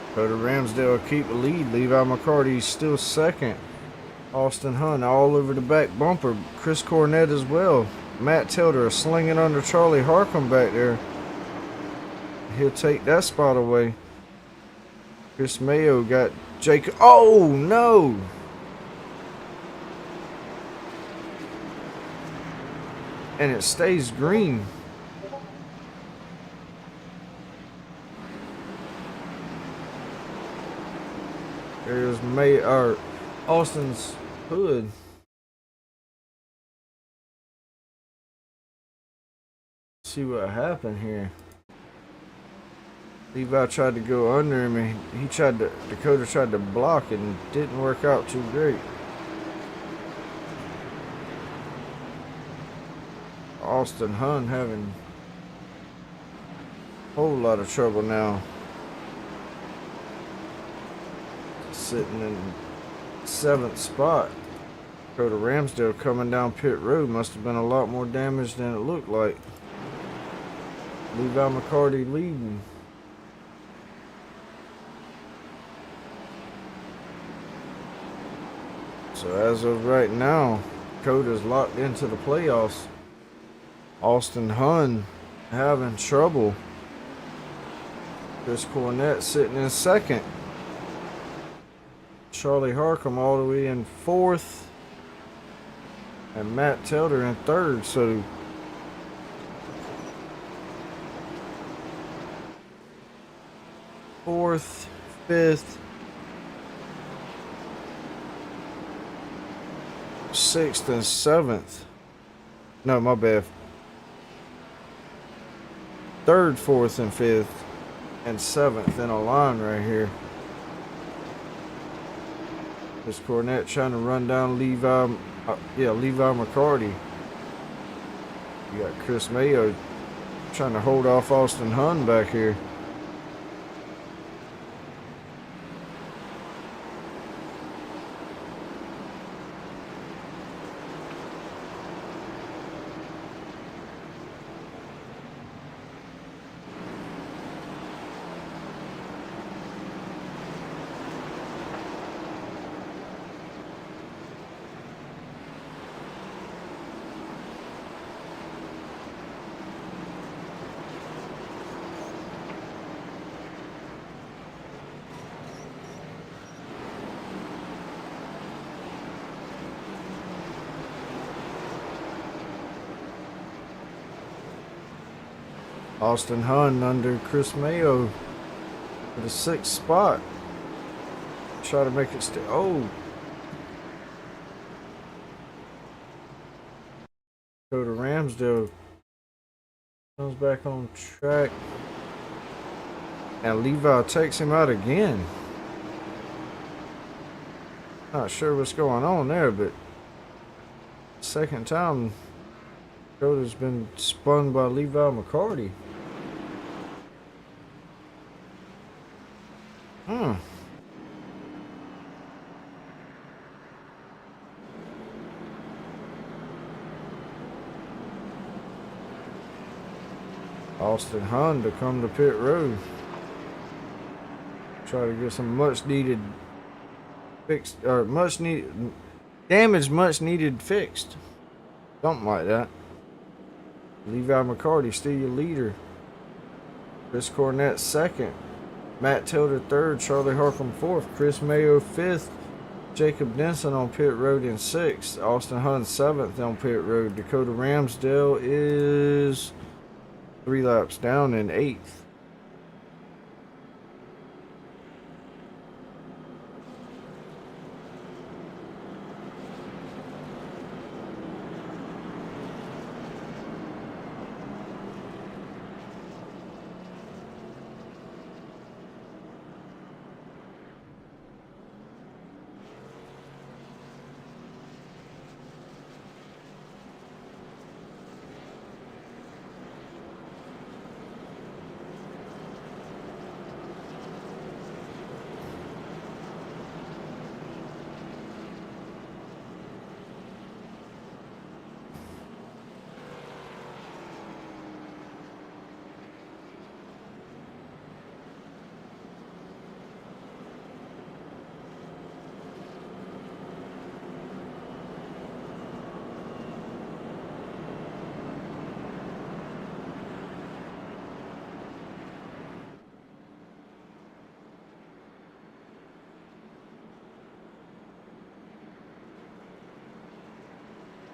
Dakota Ramsdale keep the lead. Levi McCarty still second. Austin Hunt all over the back bumper. Chris Cornett as well. Matt Telder slinging under Charlie Harcum back there. He'll take that spot away. Chris Mayo got Jacob. Oh no! And it stays green. There's Austin's hood. See what happened here. Levi tried to go under him and Dakota tried to block it and didn't work out too great. Austin Hunt having a whole lot of trouble now. Sitting in 7th spot. Go to Ramsdale coming down pit road. Must have been a lot more damage than it looked like. Levi McCarty leading. So as of right now, Dakota's locked into the playoffs. Austin Hunn having trouble. Chris Cornett sitting in second. Charlie Harcum all the way in fourth. And Matt Telder in third. So fourth, fifth, sixth, and seventh. No, my bad. Third, fourth, and fifth, and seventh in a line right here. This Cornett trying to run down Levi McCarty. You got Chris Mayo trying to hold off Austin Hunn back here. Austin Hunn under Chris Mayo for the 6th spot. Try to make it stay. Oh. Go to Ramsdale. Comes back on track. And Levi takes him out again. Not sure what's going on there, but second time Dakota's been spun by Levi McCarty. Austin Hunn to come to pit road. Try to get some much needed fixed, or much needed damage, much needed fixed. Something like that. Levi McCarty still your leader. Chris Cornett second. Matt Tilder third. Charlie Harcum fourth. Chris Mayo fifth. Jacob Denson on pit road in sixth. Austin Hunn seventh on pit road. Dakota Ramsdale is 3 laps down in eighth.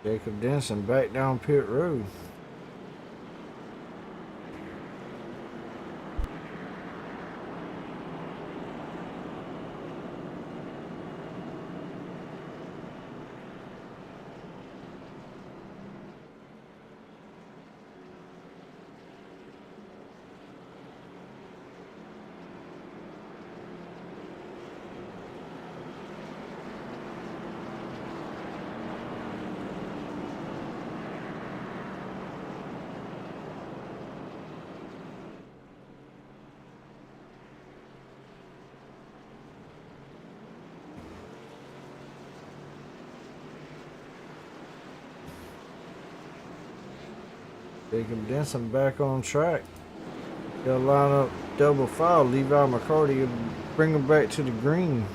Jacob Denson back down pit road. Jacob Denson back on track. They'll line up double file. Levi McCarty will bring them back to the green.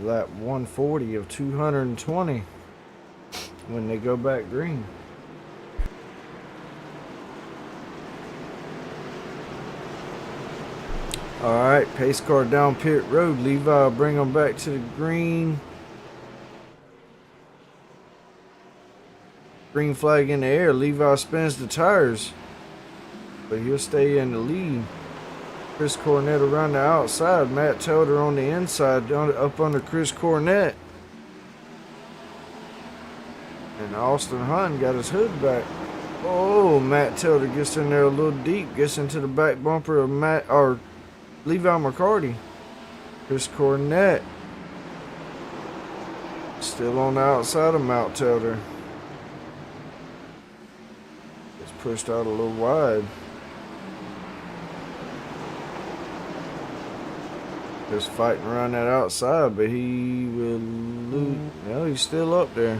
Lap 140 of 220 when they go back green. Alright, pace car down pit road. Levi will bring them back to the green. Green flag in the air. Levi spins the tires, but he'll stay in the lead. Chris Cornett around the outside. Matt Telder on the inside, up under Chris Cornett. And Austin Hunt got his hood back. Oh, Matt Telder gets in there a little deep, gets into the back bumper of Levi McCarty. Chris Cornett still on the outside of Matt Telder. It's pushed out a little wide. Just fighting around that outside, but he will lose. Well, he's still up there.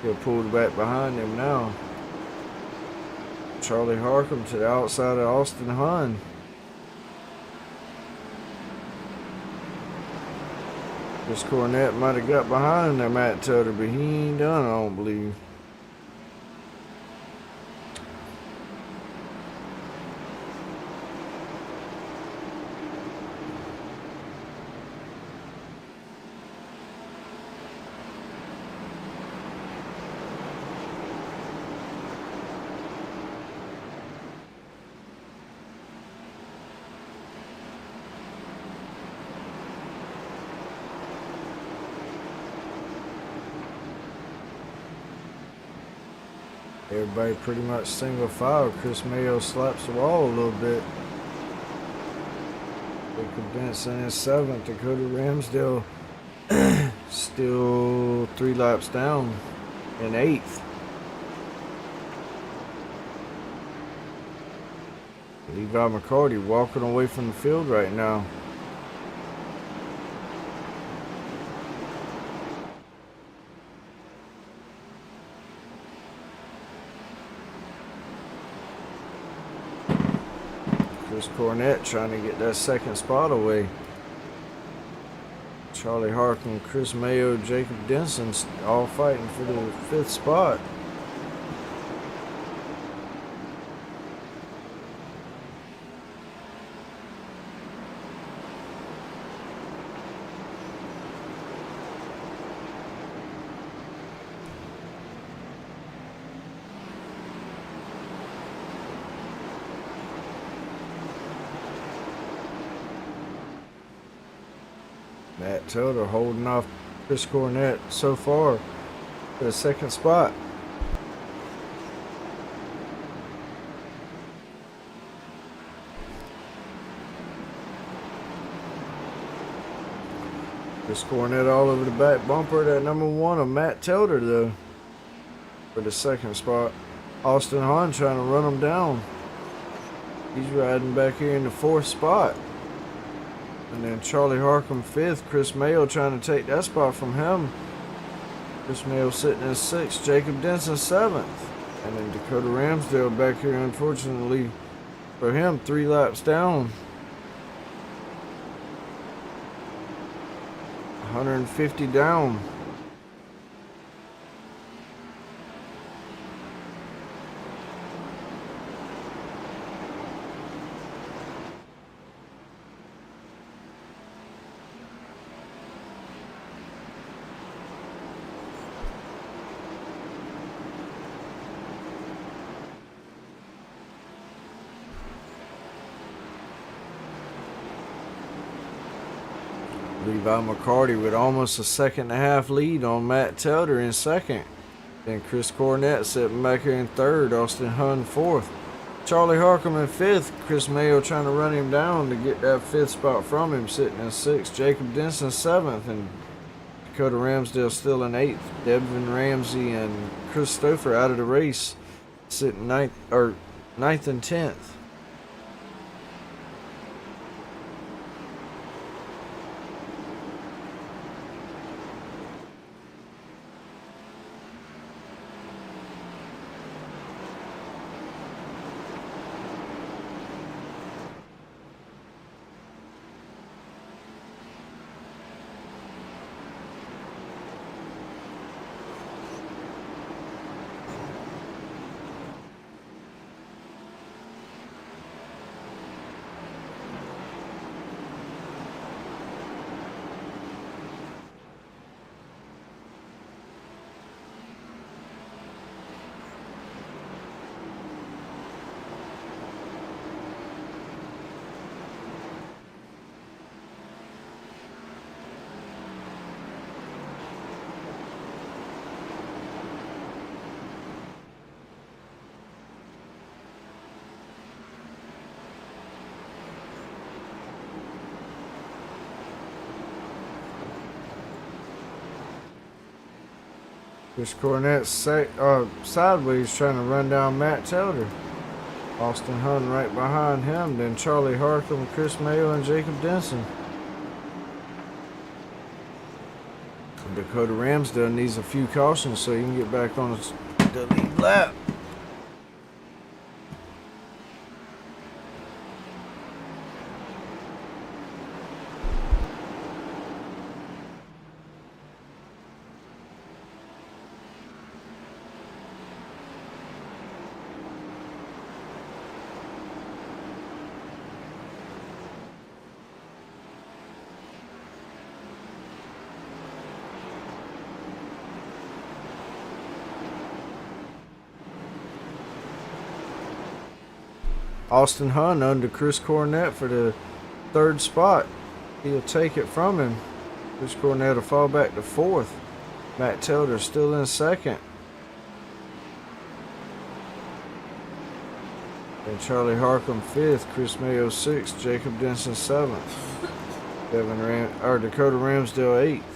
He'll pull back behind him now. Charlie Harcum to the outside of Austin Hahn. Chris Cornett might have got behind there, Matt Telder, but he ain't done, I don't believe. Everybody pretty much single file. Chris Mayo slaps the wall a little bit. Jacob Denson in 7th. Dakota Ramsdale still 3 laps down in 8th. Levi McCarty walking away from the field right now. Chris Cornett trying to get that 2nd spot away. Charlie Harkin, Chris Mayo, Jacob Denson all fighting for the 5th spot. Matt Telder holding off Chris Cornett so far for the 2nd spot. Chris Cornett all over the back bumper. That number 1 of Matt Telder though for the 2nd spot. Austin Hahn trying to run him down. He's riding back here in the 4th spot. And then Charlie Harcum 5th. Chris Mayo trying to take that spot from him. Chris Mayo sitting in 6th. Jacob Denson 7th. And then Dakota Ramsdale back here, unfortunately for him, 3 laps down. 150 down. Levi McCarty with almost a 2.5 lead on Matt Telder in 2nd. Then Chris Cornett sitting back here in 3rd. Austin Hahn 4th. Charlie Harcum in 5th. Chris Mayo trying to run him down to get that 5th spot from him, sitting in 6th. Jacob Denson 7th. And Dakota Ramsdale still in 8th. Devin Ramsey and Chris Stouffer out of the race, sitting 9th and 10th. Chris Cornett sideways trying to run down Matt Telder. Austin Hunn right behind him. Then Charlie Harcum, Chris Mayo, and Jacob Denson. Dakota Ramsdale needs a few cautions so he can get back on the lead lap. Austin Hunn under Chris Cornett for the third spot. He'll take it from him. Chris Cornett will fall back to fourth. Matt Telder still in second. And Charlie Harcum fifth. Chris Mayo sixth. Jacob Denson seventh. Dakota Ramsdale eighth.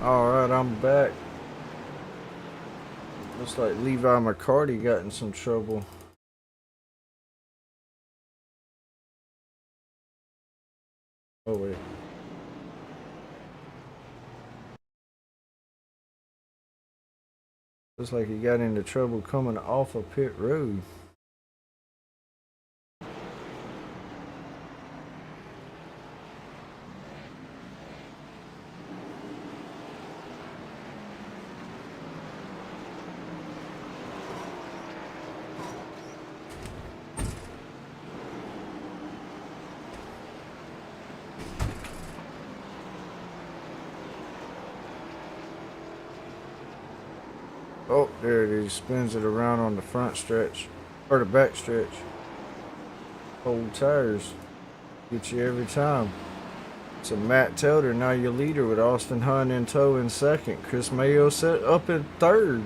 Alright, I'm back. Looks like Levi McCarty got in some trouble. Oh wait. Looks like he got into trouble coming off of pit road. Oh, there it is. Spins it around on the front stretch. Or the back stretch. Old tires. Get you every time. So Matt Telder, now your leader with Austin Hunt in tow in second. Chris Mayo set up in third.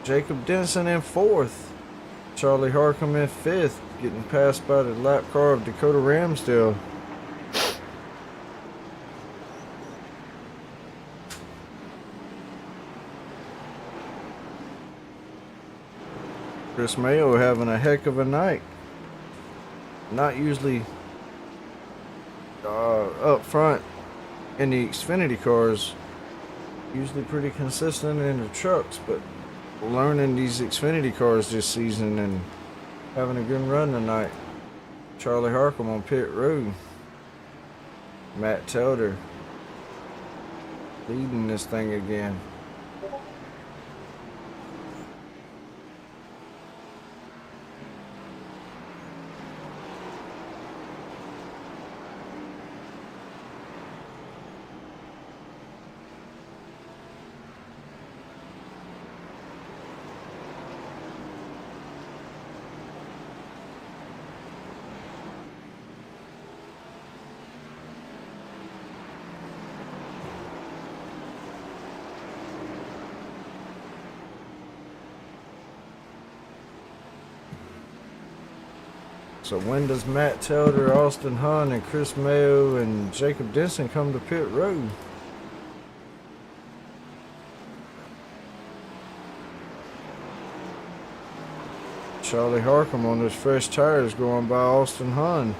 Jacob Denson in fourth. Charlie Harcum in fifth. Getting passed by the lap car of Dakota Ramsdale. Chris Mayo having a heck of a night. Not usually up front in the Xfinity cars. Usually pretty consistent in the trucks, but learning these Xfinity cars this season and having a good run tonight. Charlie Harcum on pit road. Matt Telder leading this thing again. So when does Matt Telder, Austin Hunt, and Chris Mayo and Jacob Denson come to pit road? Charlie Harcum on those fresh tires going by Austin Hunt.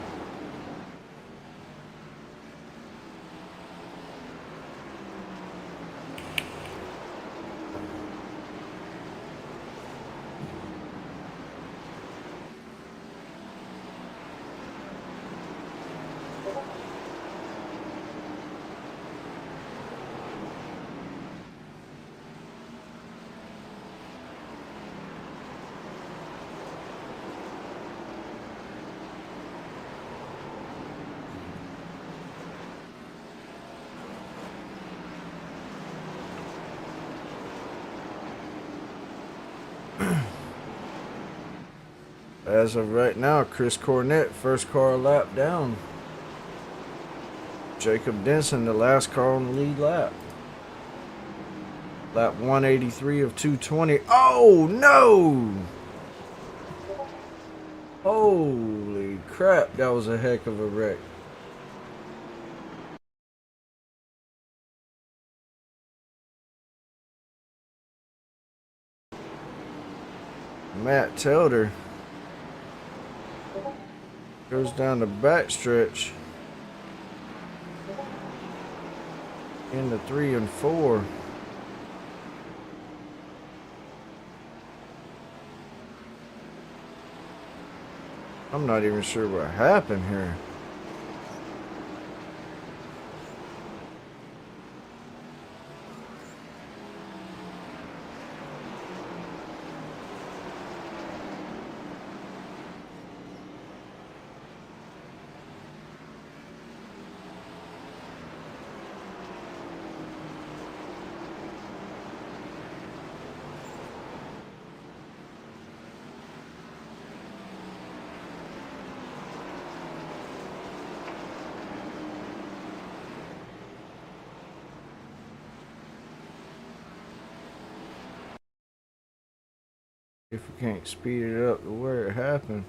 As of right now, Chris Cornett, first car lap down. Jacob Denson, the last car on the lead lap. Lap 183 of 220. Oh, no! Holy crap, that was a heck of a wreck. Matt Telder goes down the back stretch into 3 and 4. I'm not even sure what happened here. If we can't speed it up to where it happened.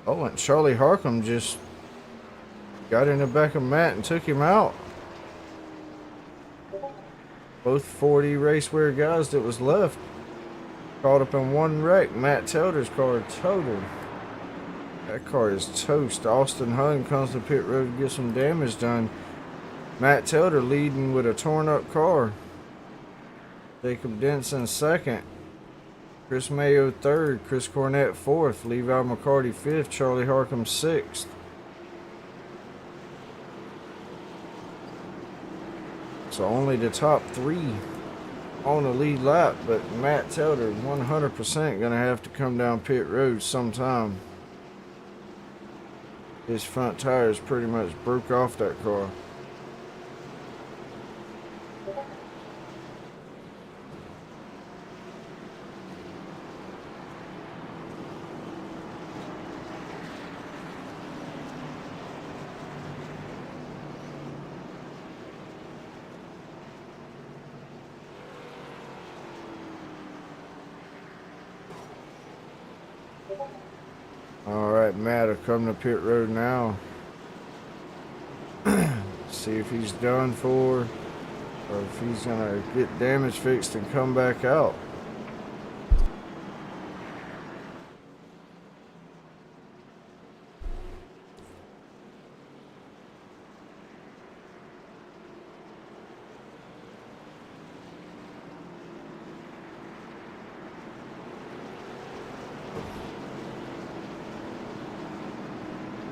Oh, and Charlie Harcum just got in the back of Matt and took him out. Both 4D racewear guys that was left caught up in one wreck. Matt Telder's car totaled. That car is toast. Austin Hung comes to pit road to get some damage done. Matt Telder leading with a torn up car. Jacob Denson second. Chris Mayo third. Chris Cornett fourth. Levi McCarty fifth. Charlie Harcum sixth. So only the top three on the lead lap, but Matt Telder 100% gonna have to come down pit road sometime. His front tires pretty much broke off that car. Alright, Matt will come to pit road now. See if he's done for, or if he's gonna get damage fixed and come back out.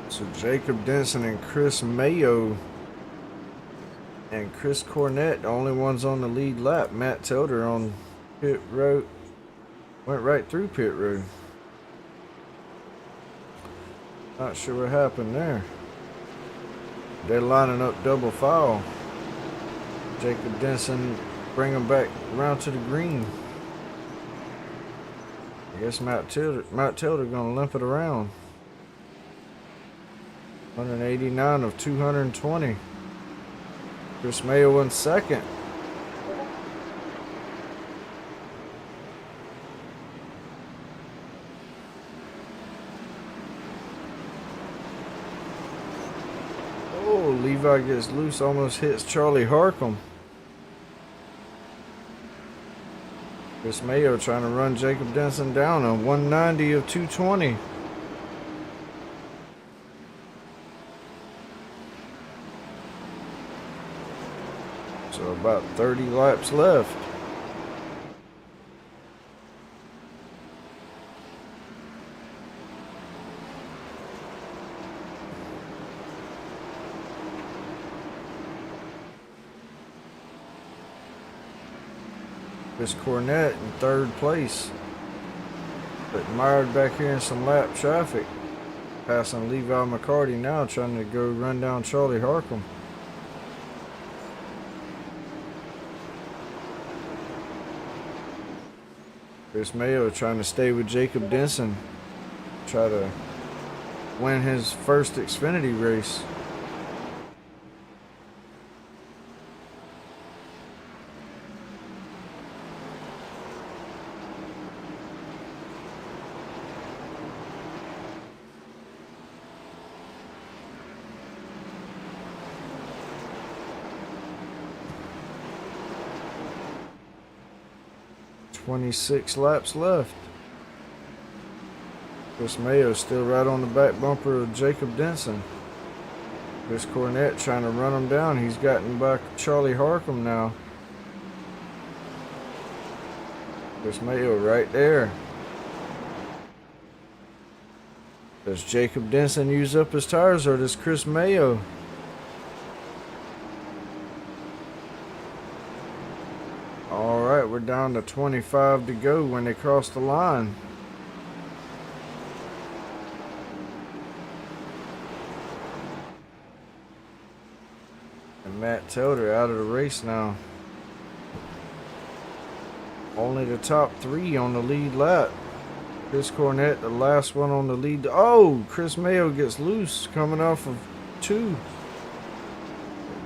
So Jacob Denson and Chris Mayo and Chris Cornett, the only ones on the lead lap. Matt Telder on pit road, went right through pit road. Not sure what happened there. They're lining up double file. Jacob Denson bring them back around to the green. I guess Matt Telder gonna limp it around. 189 of 220. Chris Mayo in second. Oh, Levi gets loose, almost hits Charlie Harcum. Chris Mayo trying to run Jacob Denson down on 190 of 220. So about 30 laps left. Chris Cornett in third place, but mired back here in some lap traffic. Passing Levi McCarty now, trying to go run down Charlie Harcum. Chris Mayo trying to stay with Jacob Denson, try to win his first Xfinity race. .26 laps left. Chris Mayo still right on the back bumper of Jacob Denson. Chris Cornett trying to run him down. He's gotten by Charlie Harcum now. Chris Mayo right there. Does Jacob Denson use up his tires, or does Chris Mayo? Alright, we're down to 25 to go when they cross the line. And Matt Telder out of the race now. Only the top three on the lead lap. Chris Cornett, the last one on the lead. Oh, Chris Mayo gets loose coming off of 2.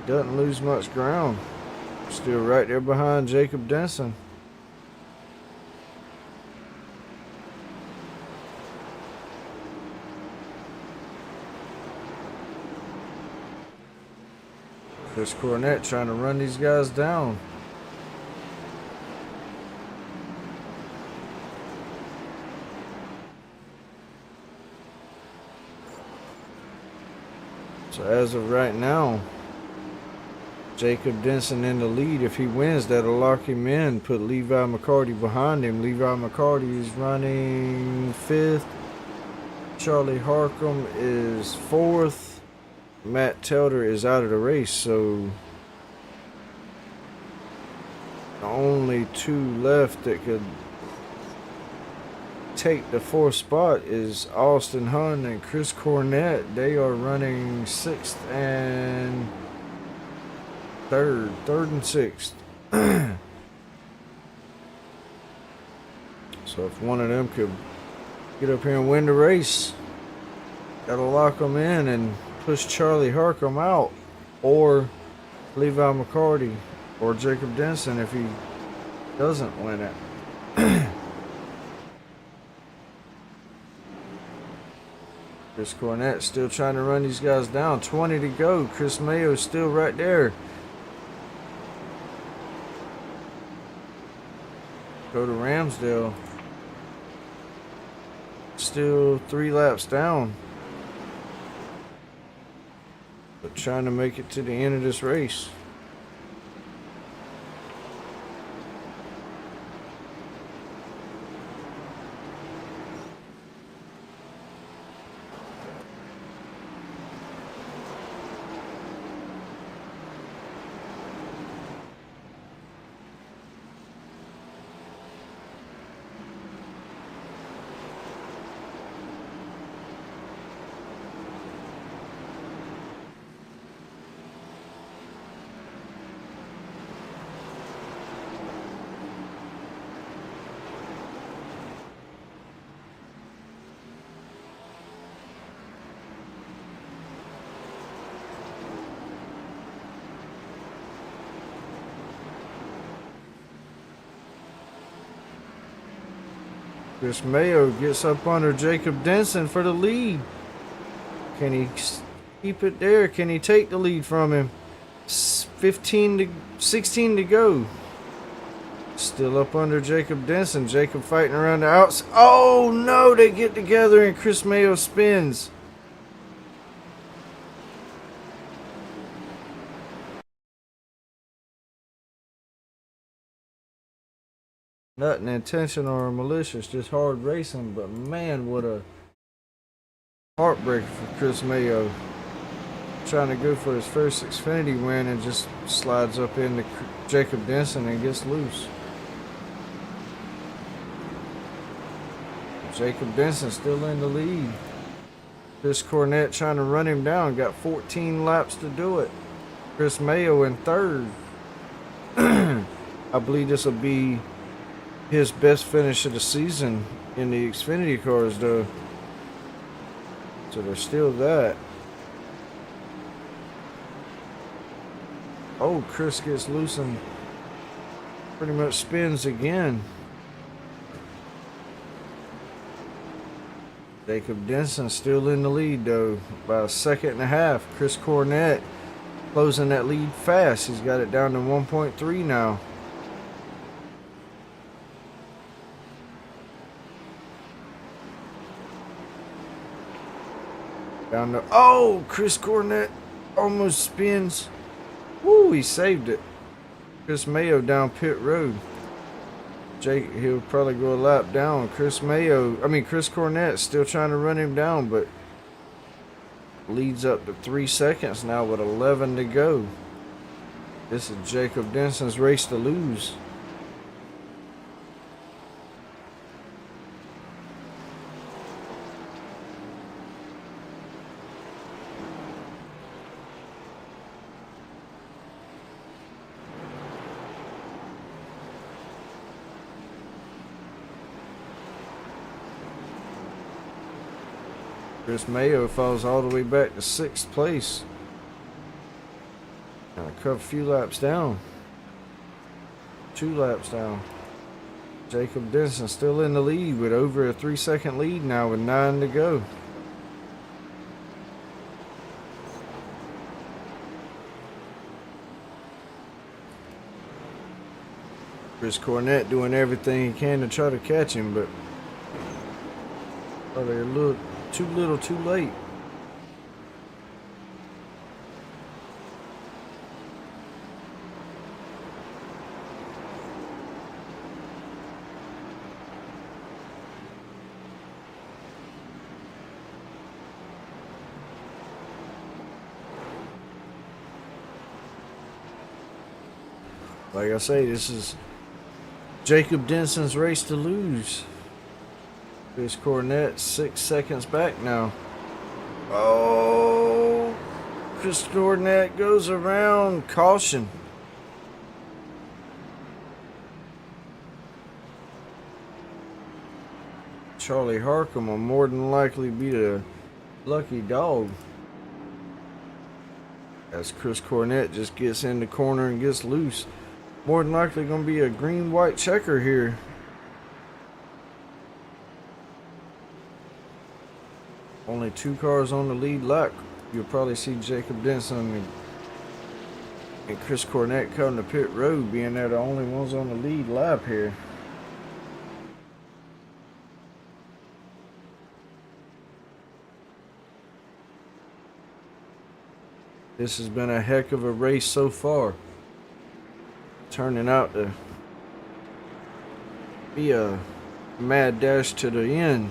Doesn't lose much ground. Still right there behind Jacob Denson. Chris Cornett trying to run these guys down. So as of right now, Jacob Denson in the lead. If he wins, that'll lock him in. Put Levi McCarty behind him. Levi McCarty is running 5th. Charlie Harcum is 4th. Matt Telder is out of the race, so the only 2 left that could take the 4th spot is Austin Hunt and Chris Cornett. They are running 6th and 3rd and 6th. So if one of them could get up here and win the race, that'll lock them in and push Charlie Harcum out, or Levi McCarty, or Jacob Denson if he doesn't win it. Chris Cornett still trying to run these guys down. 20 to go. Chris Mayo's still right there. Go to Ramsdale. Still 3 laps down. But trying to make it to the end of this race. Chris Mayo gets up under Jacob Denson for the lead. Can he keep it there? Can he take the lead from him? 16 to go. Still up under Jacob Denson. Jacob fighting around the outside. Oh no, they get together and Chris Mayo spins. Nothing intentional or malicious, just hard racing. But man, what a heartbreaker for Chris Mayo. Trying to go for his first Xfinity win and just slides up into Jacob Denson and gets loose. Jacob Denson still in the lead. Chris Cornett trying to run him down. Got 14 laps to do it. Chris Mayo in 3rd. I believe this will be his best finish of the season in the Xfinity cars, though. So there's still that. Oh, Chris gets loose and pretty much spins again. Jacob Denson still in the lead, though, by 1.5 seconds. Chris Cornett closing that lead fast. He's got it down to 1.3 now. Down to, oh, Chris Cornett almost spins. Woo, he saved it. Chris Mayo down pit road. He'll probably go a lap down. Chris Cornett still trying to run him down, but leads up to 3 seconds now with 11 to go. This is Jacob Denson's race to lose. Chris Mayo falls all the way back to 6th place. Now a few laps down. 2 laps down. Jacob Denson still in the lead with over a 3-second lead now with 9 to go. Chris Cornett doing everything he can to try to catch him, but probably a little too late. Like I say, this is Jacob Denson's race to lose. Chris Cornett 6 seconds back now. Oh, Chris Cornett goes around. Caution. Charlie Harcum will more than likely be the lucky dog, as Chris Cornett just gets in the corner and gets loose. More than likely going to be a green-white checker here. Only 2 cars on the lead lap. You'll probably see Jacob Denson and Chris Cornett come to pit road, being they're the only ones on the lead lap here. This has been a heck of a race so far. Turning out to be a mad dash to the end.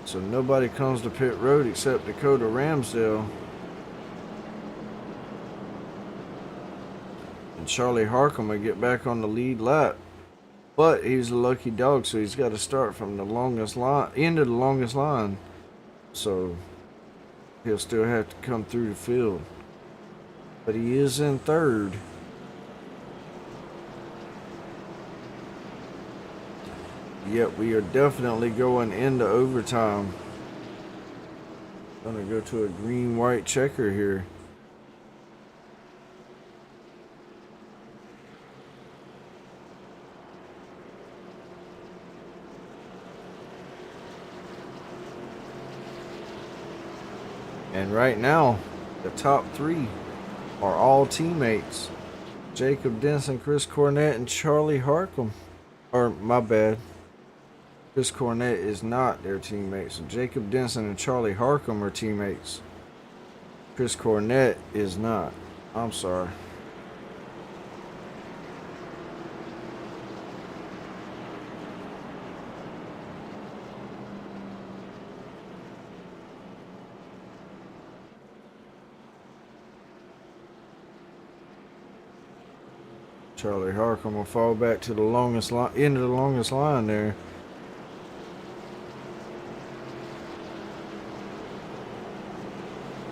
So nobody comes to pit road except Dakota Ramsdale. And Charlie Harcum will get back on the lead lap. But he's a lucky dog, so he's got to start from the longest line, end of the longest line. So he'll still have to come through the field. But he is in third. Yep, we are definitely going into overtime. Gonna go to a green-white checker here. And right now, the top 3 are all teammates. Jacob Denson, Chris Cornett, and Charlie Harcum. Or, my bad. Chris Cornett is not their teammate. So Jacob Denson and Charlie Harcum are teammates. Chris Cornett is not. I'm sorry. Charlie Harcum will fall back to the longest line, end of the longest line there.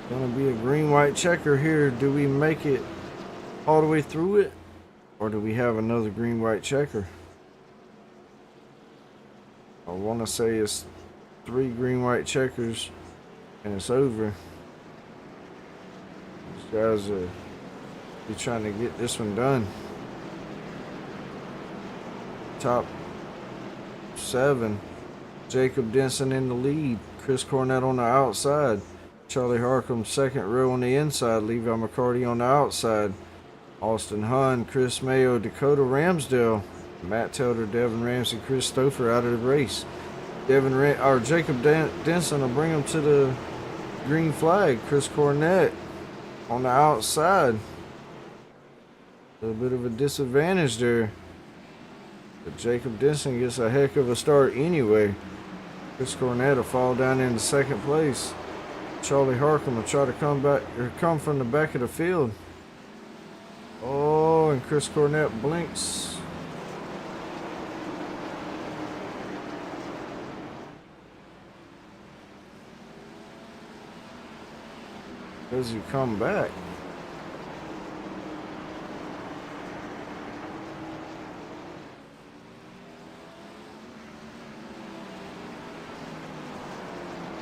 Gonna be a green-white checker here. Do we make it all the way through it, or do we have another green-white checker? I want to say it's 3 green-white checkers, and it's over. These guys are trying to get this one done. Top 7, Jacob Denson in the lead. Chris Cornett on the outside. Charlie Harcum second row on the inside. Levi McCarty on the outside. Austin Hunn, Chris Mayo, Dakota Ramsdale, Matt Telder, Devin Ramsey, Chris Stouffer out of the race. Jacob Denson will bring him to the green flag. Chris Cornett on the outside. A little bit of a disadvantage there. But Jacob Denson gets a heck of a start anyway. Chris Cornett will fall down into second place. Charlie Harcum will try to come from the back of the field. Oh, and Chris Cornett blinks. Does he come back?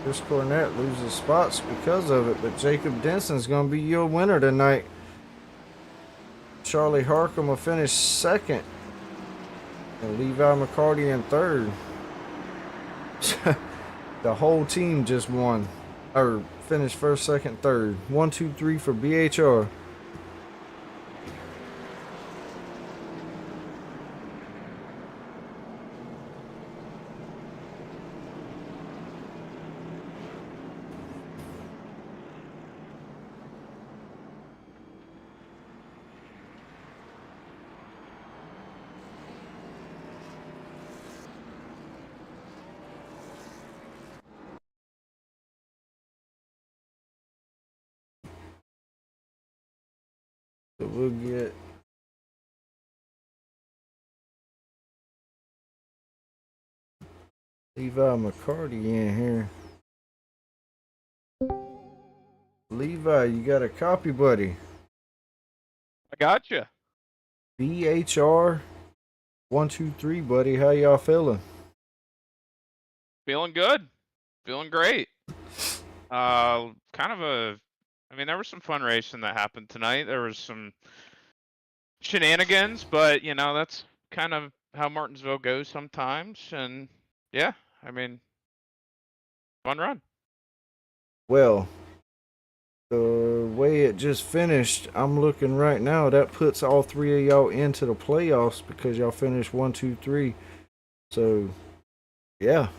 Chris Cornett loses spots because of it, but Jacob Denson's going to be your winner tonight. Charlie Harcum will finish second. And Levi McCarty in third. The whole team just won. Or finished first, second, third. 1, 2, 3 for BHR. So we'll get Levi McCarty in here. Levi, you got a copy, buddy. I got you. BHR 1, 2, 3, buddy. How y'all feeling? Feeling good. Feeling great. Kind of I mean, there was some fun racing that happened tonight. There was some shenanigans, but you know, that's kind of how Martinsville goes sometimes. And yeah, I mean, fun run. Well, the way it just finished, I'm looking right now, that puts all three of y'all into the playoffs because y'all finished 1, 2, 3. So, yeah,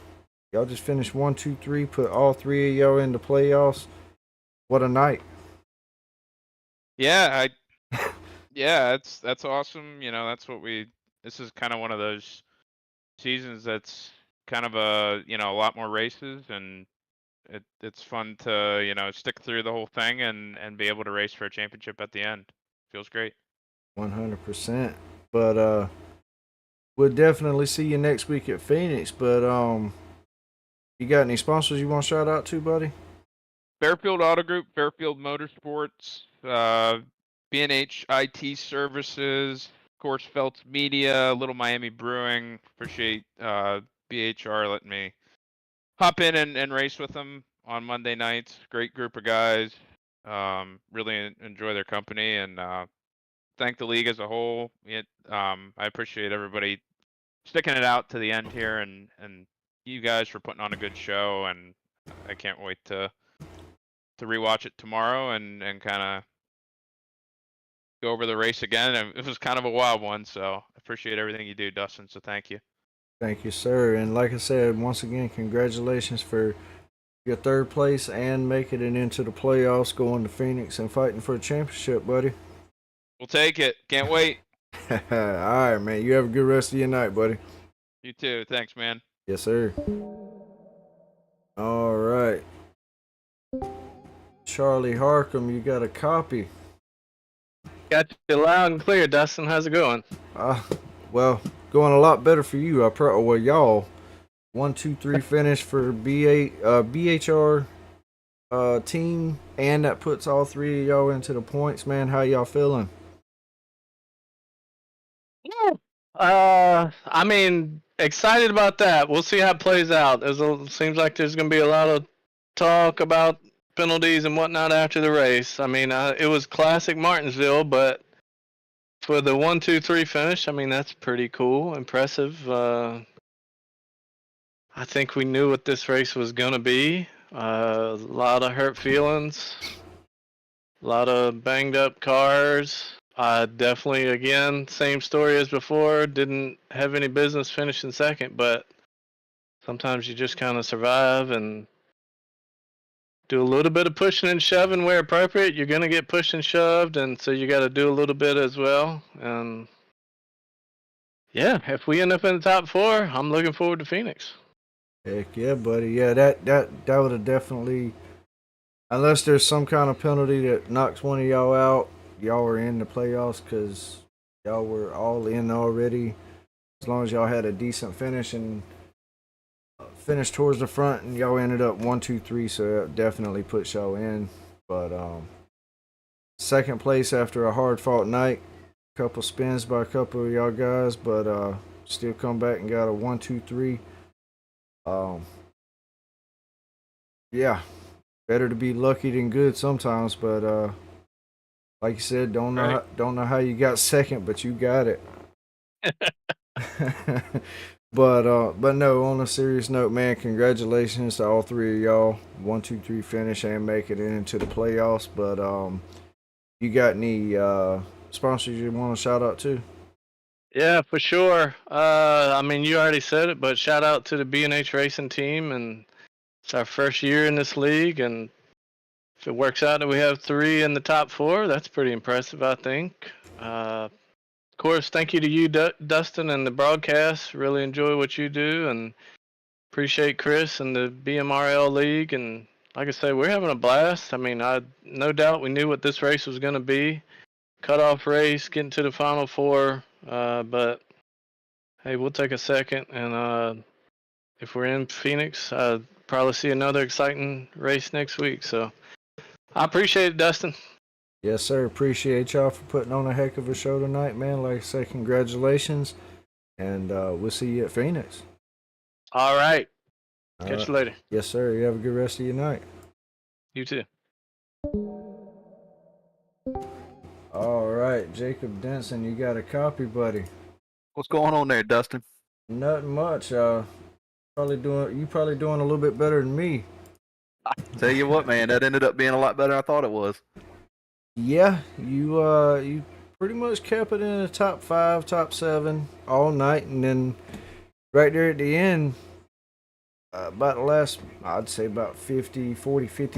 y'all just finished 1, 2, 3, put all three of y'all into playoffs. What a night! Yeah, yeah, that's awesome. You know, that's what this is kind of one of those seasons that's kind of a lot more races, and it's fun to, stick through the whole thing and be able to race for a championship at the end. Feels great. 100%. But we'll definitely see you next week at Phoenix. But you got any sponsors you want to shout out to, buddy? Fairfield Auto Group, Fairfield Motorsports, BNH IT Services, of course, Feltz Media, Little Miami Brewing. Appreciate BHR letting me hop in and race with them on Monday nights. Great group of guys. Really enjoy their company, and thank the league as a whole. I appreciate everybody sticking it out to the end here, and you guys for putting on a good show. And I can't wait to rewatch it tomorrow and kind of go over the race again. And it was kind of a wild one, so I appreciate everything you do, Dustin. So thank you. Thank you, sir. And like I said, once again, congratulations for your third place and making it into the playoffs, going to Phoenix and fighting for a championship, buddy. We'll take it. Can't wait. All right, man. You have a good rest of your night, buddy. You too. Thanks, man. Yes, sir. All right. Charlie Harcum, you got a copy. Got you loud and clear, Dustin. How's it going? Well, going a lot better for you. Well, y'all. 1, 2, 3 finish for BHR team, and that puts all three of y'all into the points, man. How y'all feeling? I mean, excited about that. We'll see how it plays out. Seems like there's going to be a lot of talk about penalties and whatnot after the race. I mean, it was classic Martinsville, but for the 1, 2, 3 finish, I mean, that's pretty cool, impressive. I think we knew what this race was going to be. A lot of hurt feelings, a lot of banged up cars. Definitely, again, same story as before. Didn't have any business finishing second, but sometimes you just kind of survive and do a little bit of pushing and shoving where appropriate. You're going to get pushed and shoved, and so you got to do a little bit as well. And yeah, if we end up in the top 4, I'm looking forward to Phoenix. Heck yeah, buddy. Yeah, that would have definitely, unless there's some kind of penalty that knocks one of y'all out, y'all were in the playoffs because y'all were all in already. As long as y'all had a decent finish and finished towards the front, and y'all ended up 1, 2, 3, so that definitely puts y'all in. But second place after a hard fought night, couple spins by a couple of y'all guys, but still come back and got a 1, 2, 3. Yeah, better to be lucky than good sometimes, but Like you said, don't know Right. don't know how you got second, but you got it. But no, on a serious note, man, congratulations to all three of y'all. 1, 2, 3 finish and make it into the playoffs. But you got any sponsors you want to shout out to? Yeah, for sure. I mean, you already said it, but shout out to the B&H Racing team, and it's our first year in this league, and if it works out that we have 3 in the top 4, that's pretty impressive, I think. Of course, thank you to you, Dustin, and the broadcast. Really enjoy what you do, and appreciate Chris and the BMRL league. And like I say, we're having a blast. I mean, I no doubt we knew what this race was going to be. Cutoff race, getting to the final 4. But hey, we'll take a second, and if we're in Phoenix, probably see another exciting race next week. So I appreciate it, Dustin. Yes, sir. Appreciate y'all for putting on a heck of a show tonight, man. Like I say, congratulations, and we'll see you at Phoenix. All right. All Catch right. you later. Yes, sir. You have a good rest of your night. You too. All right, Jacob Denson, you got a copy, buddy. What's going on there, Dustin? Nothing much. Probably doing a little bit better than me. Tell you what, man, that ended up being a lot better than I thought it was. Yeah, you pretty much kept it in the top 5, top 7 all night, and then right there at the end, about the last, I'd say about 50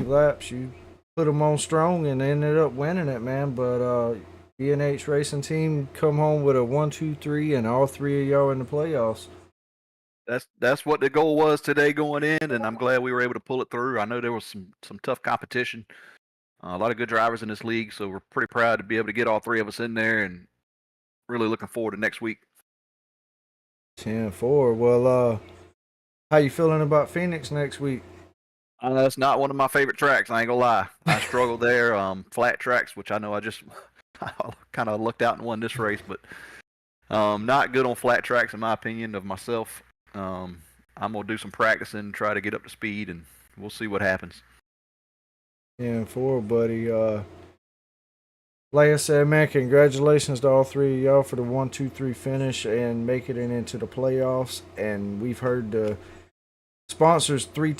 laps, you put them on strong and ended up winning it, man. But B&H Racing Team come home with a 1, 2, 3, and all 3 of y'all in the playoffs. That's what the goal was today going in, and I'm glad we were able to pull it through. I know there was some tough competition, a lot of good drivers in this league, so we're pretty proud to be able to get all 3 of us in there, and really looking forward to next week. 10-4. Well, how you feeling about Phoenix next week? That's not one of my favorite tracks. I ain't gonna lie. I struggle there. Flat tracks, which I know I kind of lucked out and won this race, but not good on flat tracks in my opinion of myself. I'm gonna do some practicing, try to get up to speed, and we'll see what happens. 10-4, buddy. Like I said, man, congratulations to all 3 of y'all for the 1, 2, 3 finish and making it into the playoffs. And we've heard the sponsors 2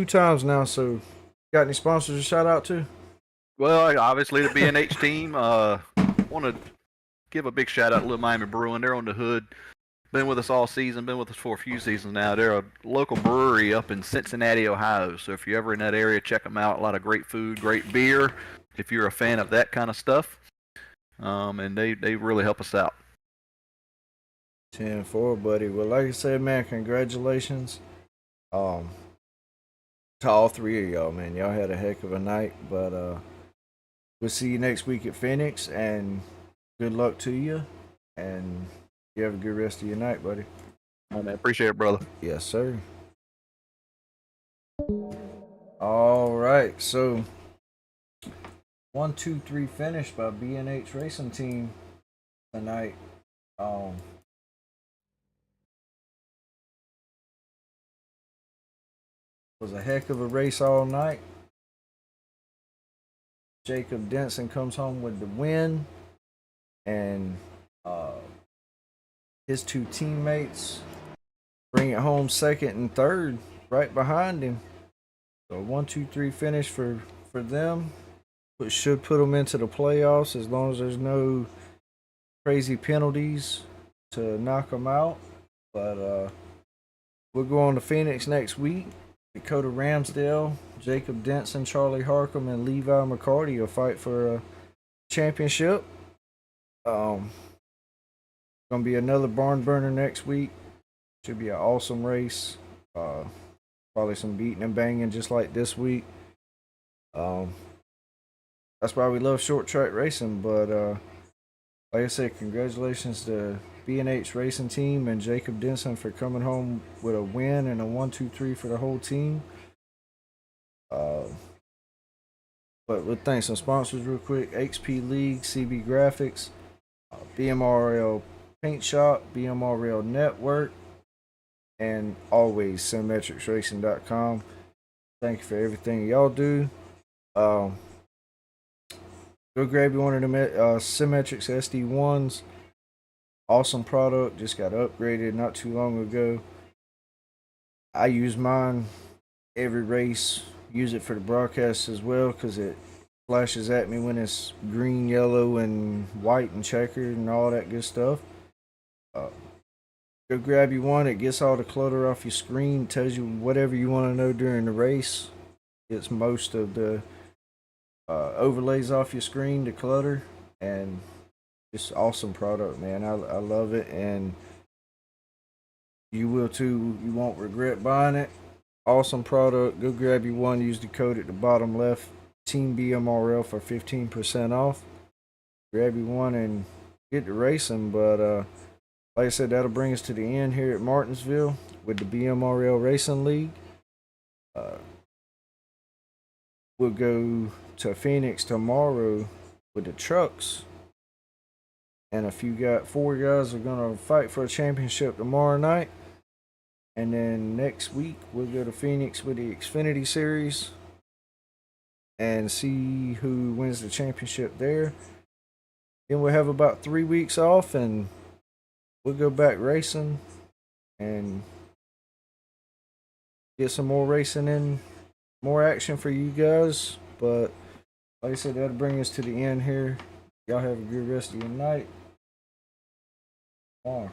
times now. So, got any sponsors to shout out to? Well, obviously the B&H team. Want to give a big shout out to Little Miami Brewing. They're on the hood. Been with us all season. Been with us for a few seasons now. They're a local brewery up in Cincinnati, Ohio. So if you're ever in that area, check them out. A lot of great food, great beer. If you're a fan of that kind of stuff, and they really help us out. 10-4, buddy. Well, like I said, man, congratulations. To all 3 of y'all, man. Y'all had a heck of a night, but we'll see you next week at Phoenix, and good luck to you, and you have a good rest of your night, buddy. Oh, man, appreciate it, brother. Yes, sir. All right, so 1, 2, 3 finish by B&H Racing Team tonight. Was a heck of a race all night. Jacob Denson comes home with the win, and his 2 teammates bring it home second and third right behind him. So 1, 2, 3 finish for them, which should put them into the playoffs as long as there's no crazy penalties to knock them out. But we'll go on to Phoenix next week. Dakota Ramsdale, Jacob Denson, Charlie Harcum, and Levi McCarty will fight for a championship. Gonna be another barn burner next week. Should be an awesome race. Probably some beating and banging just like this week. That's why we love short track racing. But like I said, congratulations to B&H Racing Team and Jacob Denson for coming home with a win and a 1, 2, 3 for the whole team. But we'll thank some sponsors real quick. XP League, CB Graphics, BMRL Paint Shop, BMRL Network, and always SymmetricsRacing.com. Thank you for everything y'all do. Go grab you one of them Symmetrics SD1s. Awesome product. Just got upgraded not too long ago. I use mine every race. Use it for the broadcast as well because it flashes at me when it's green, yellow, and white and checkered and all that good stuff. Go grab you one. It gets all the clutter off your screen. Tells you whatever you want to know during the race. Gets most of the overlays off your screen, the clutter, and just awesome product, man. I love it, and you will too. You won't regret buying it. Awesome product. Go grab you one. Use the code at the bottom left, Team BMRL, for 15% off. Grab you one and get to racing. But like I said, that'll bring us to the end here at Martinsville with the BMRL Racing League. We'll go to Phoenix tomorrow with the trucks. And four guys are gonna fight for a championship tomorrow night. And then next week we'll go to Phoenix with the Xfinity series and see who wins the championship there. Then we'll have about 3 weeks off and we'll go back racing and get some more racing in, more action for you guys. But like I said, that'll bring us to the end here. Y'all have a good rest of your night. Bye.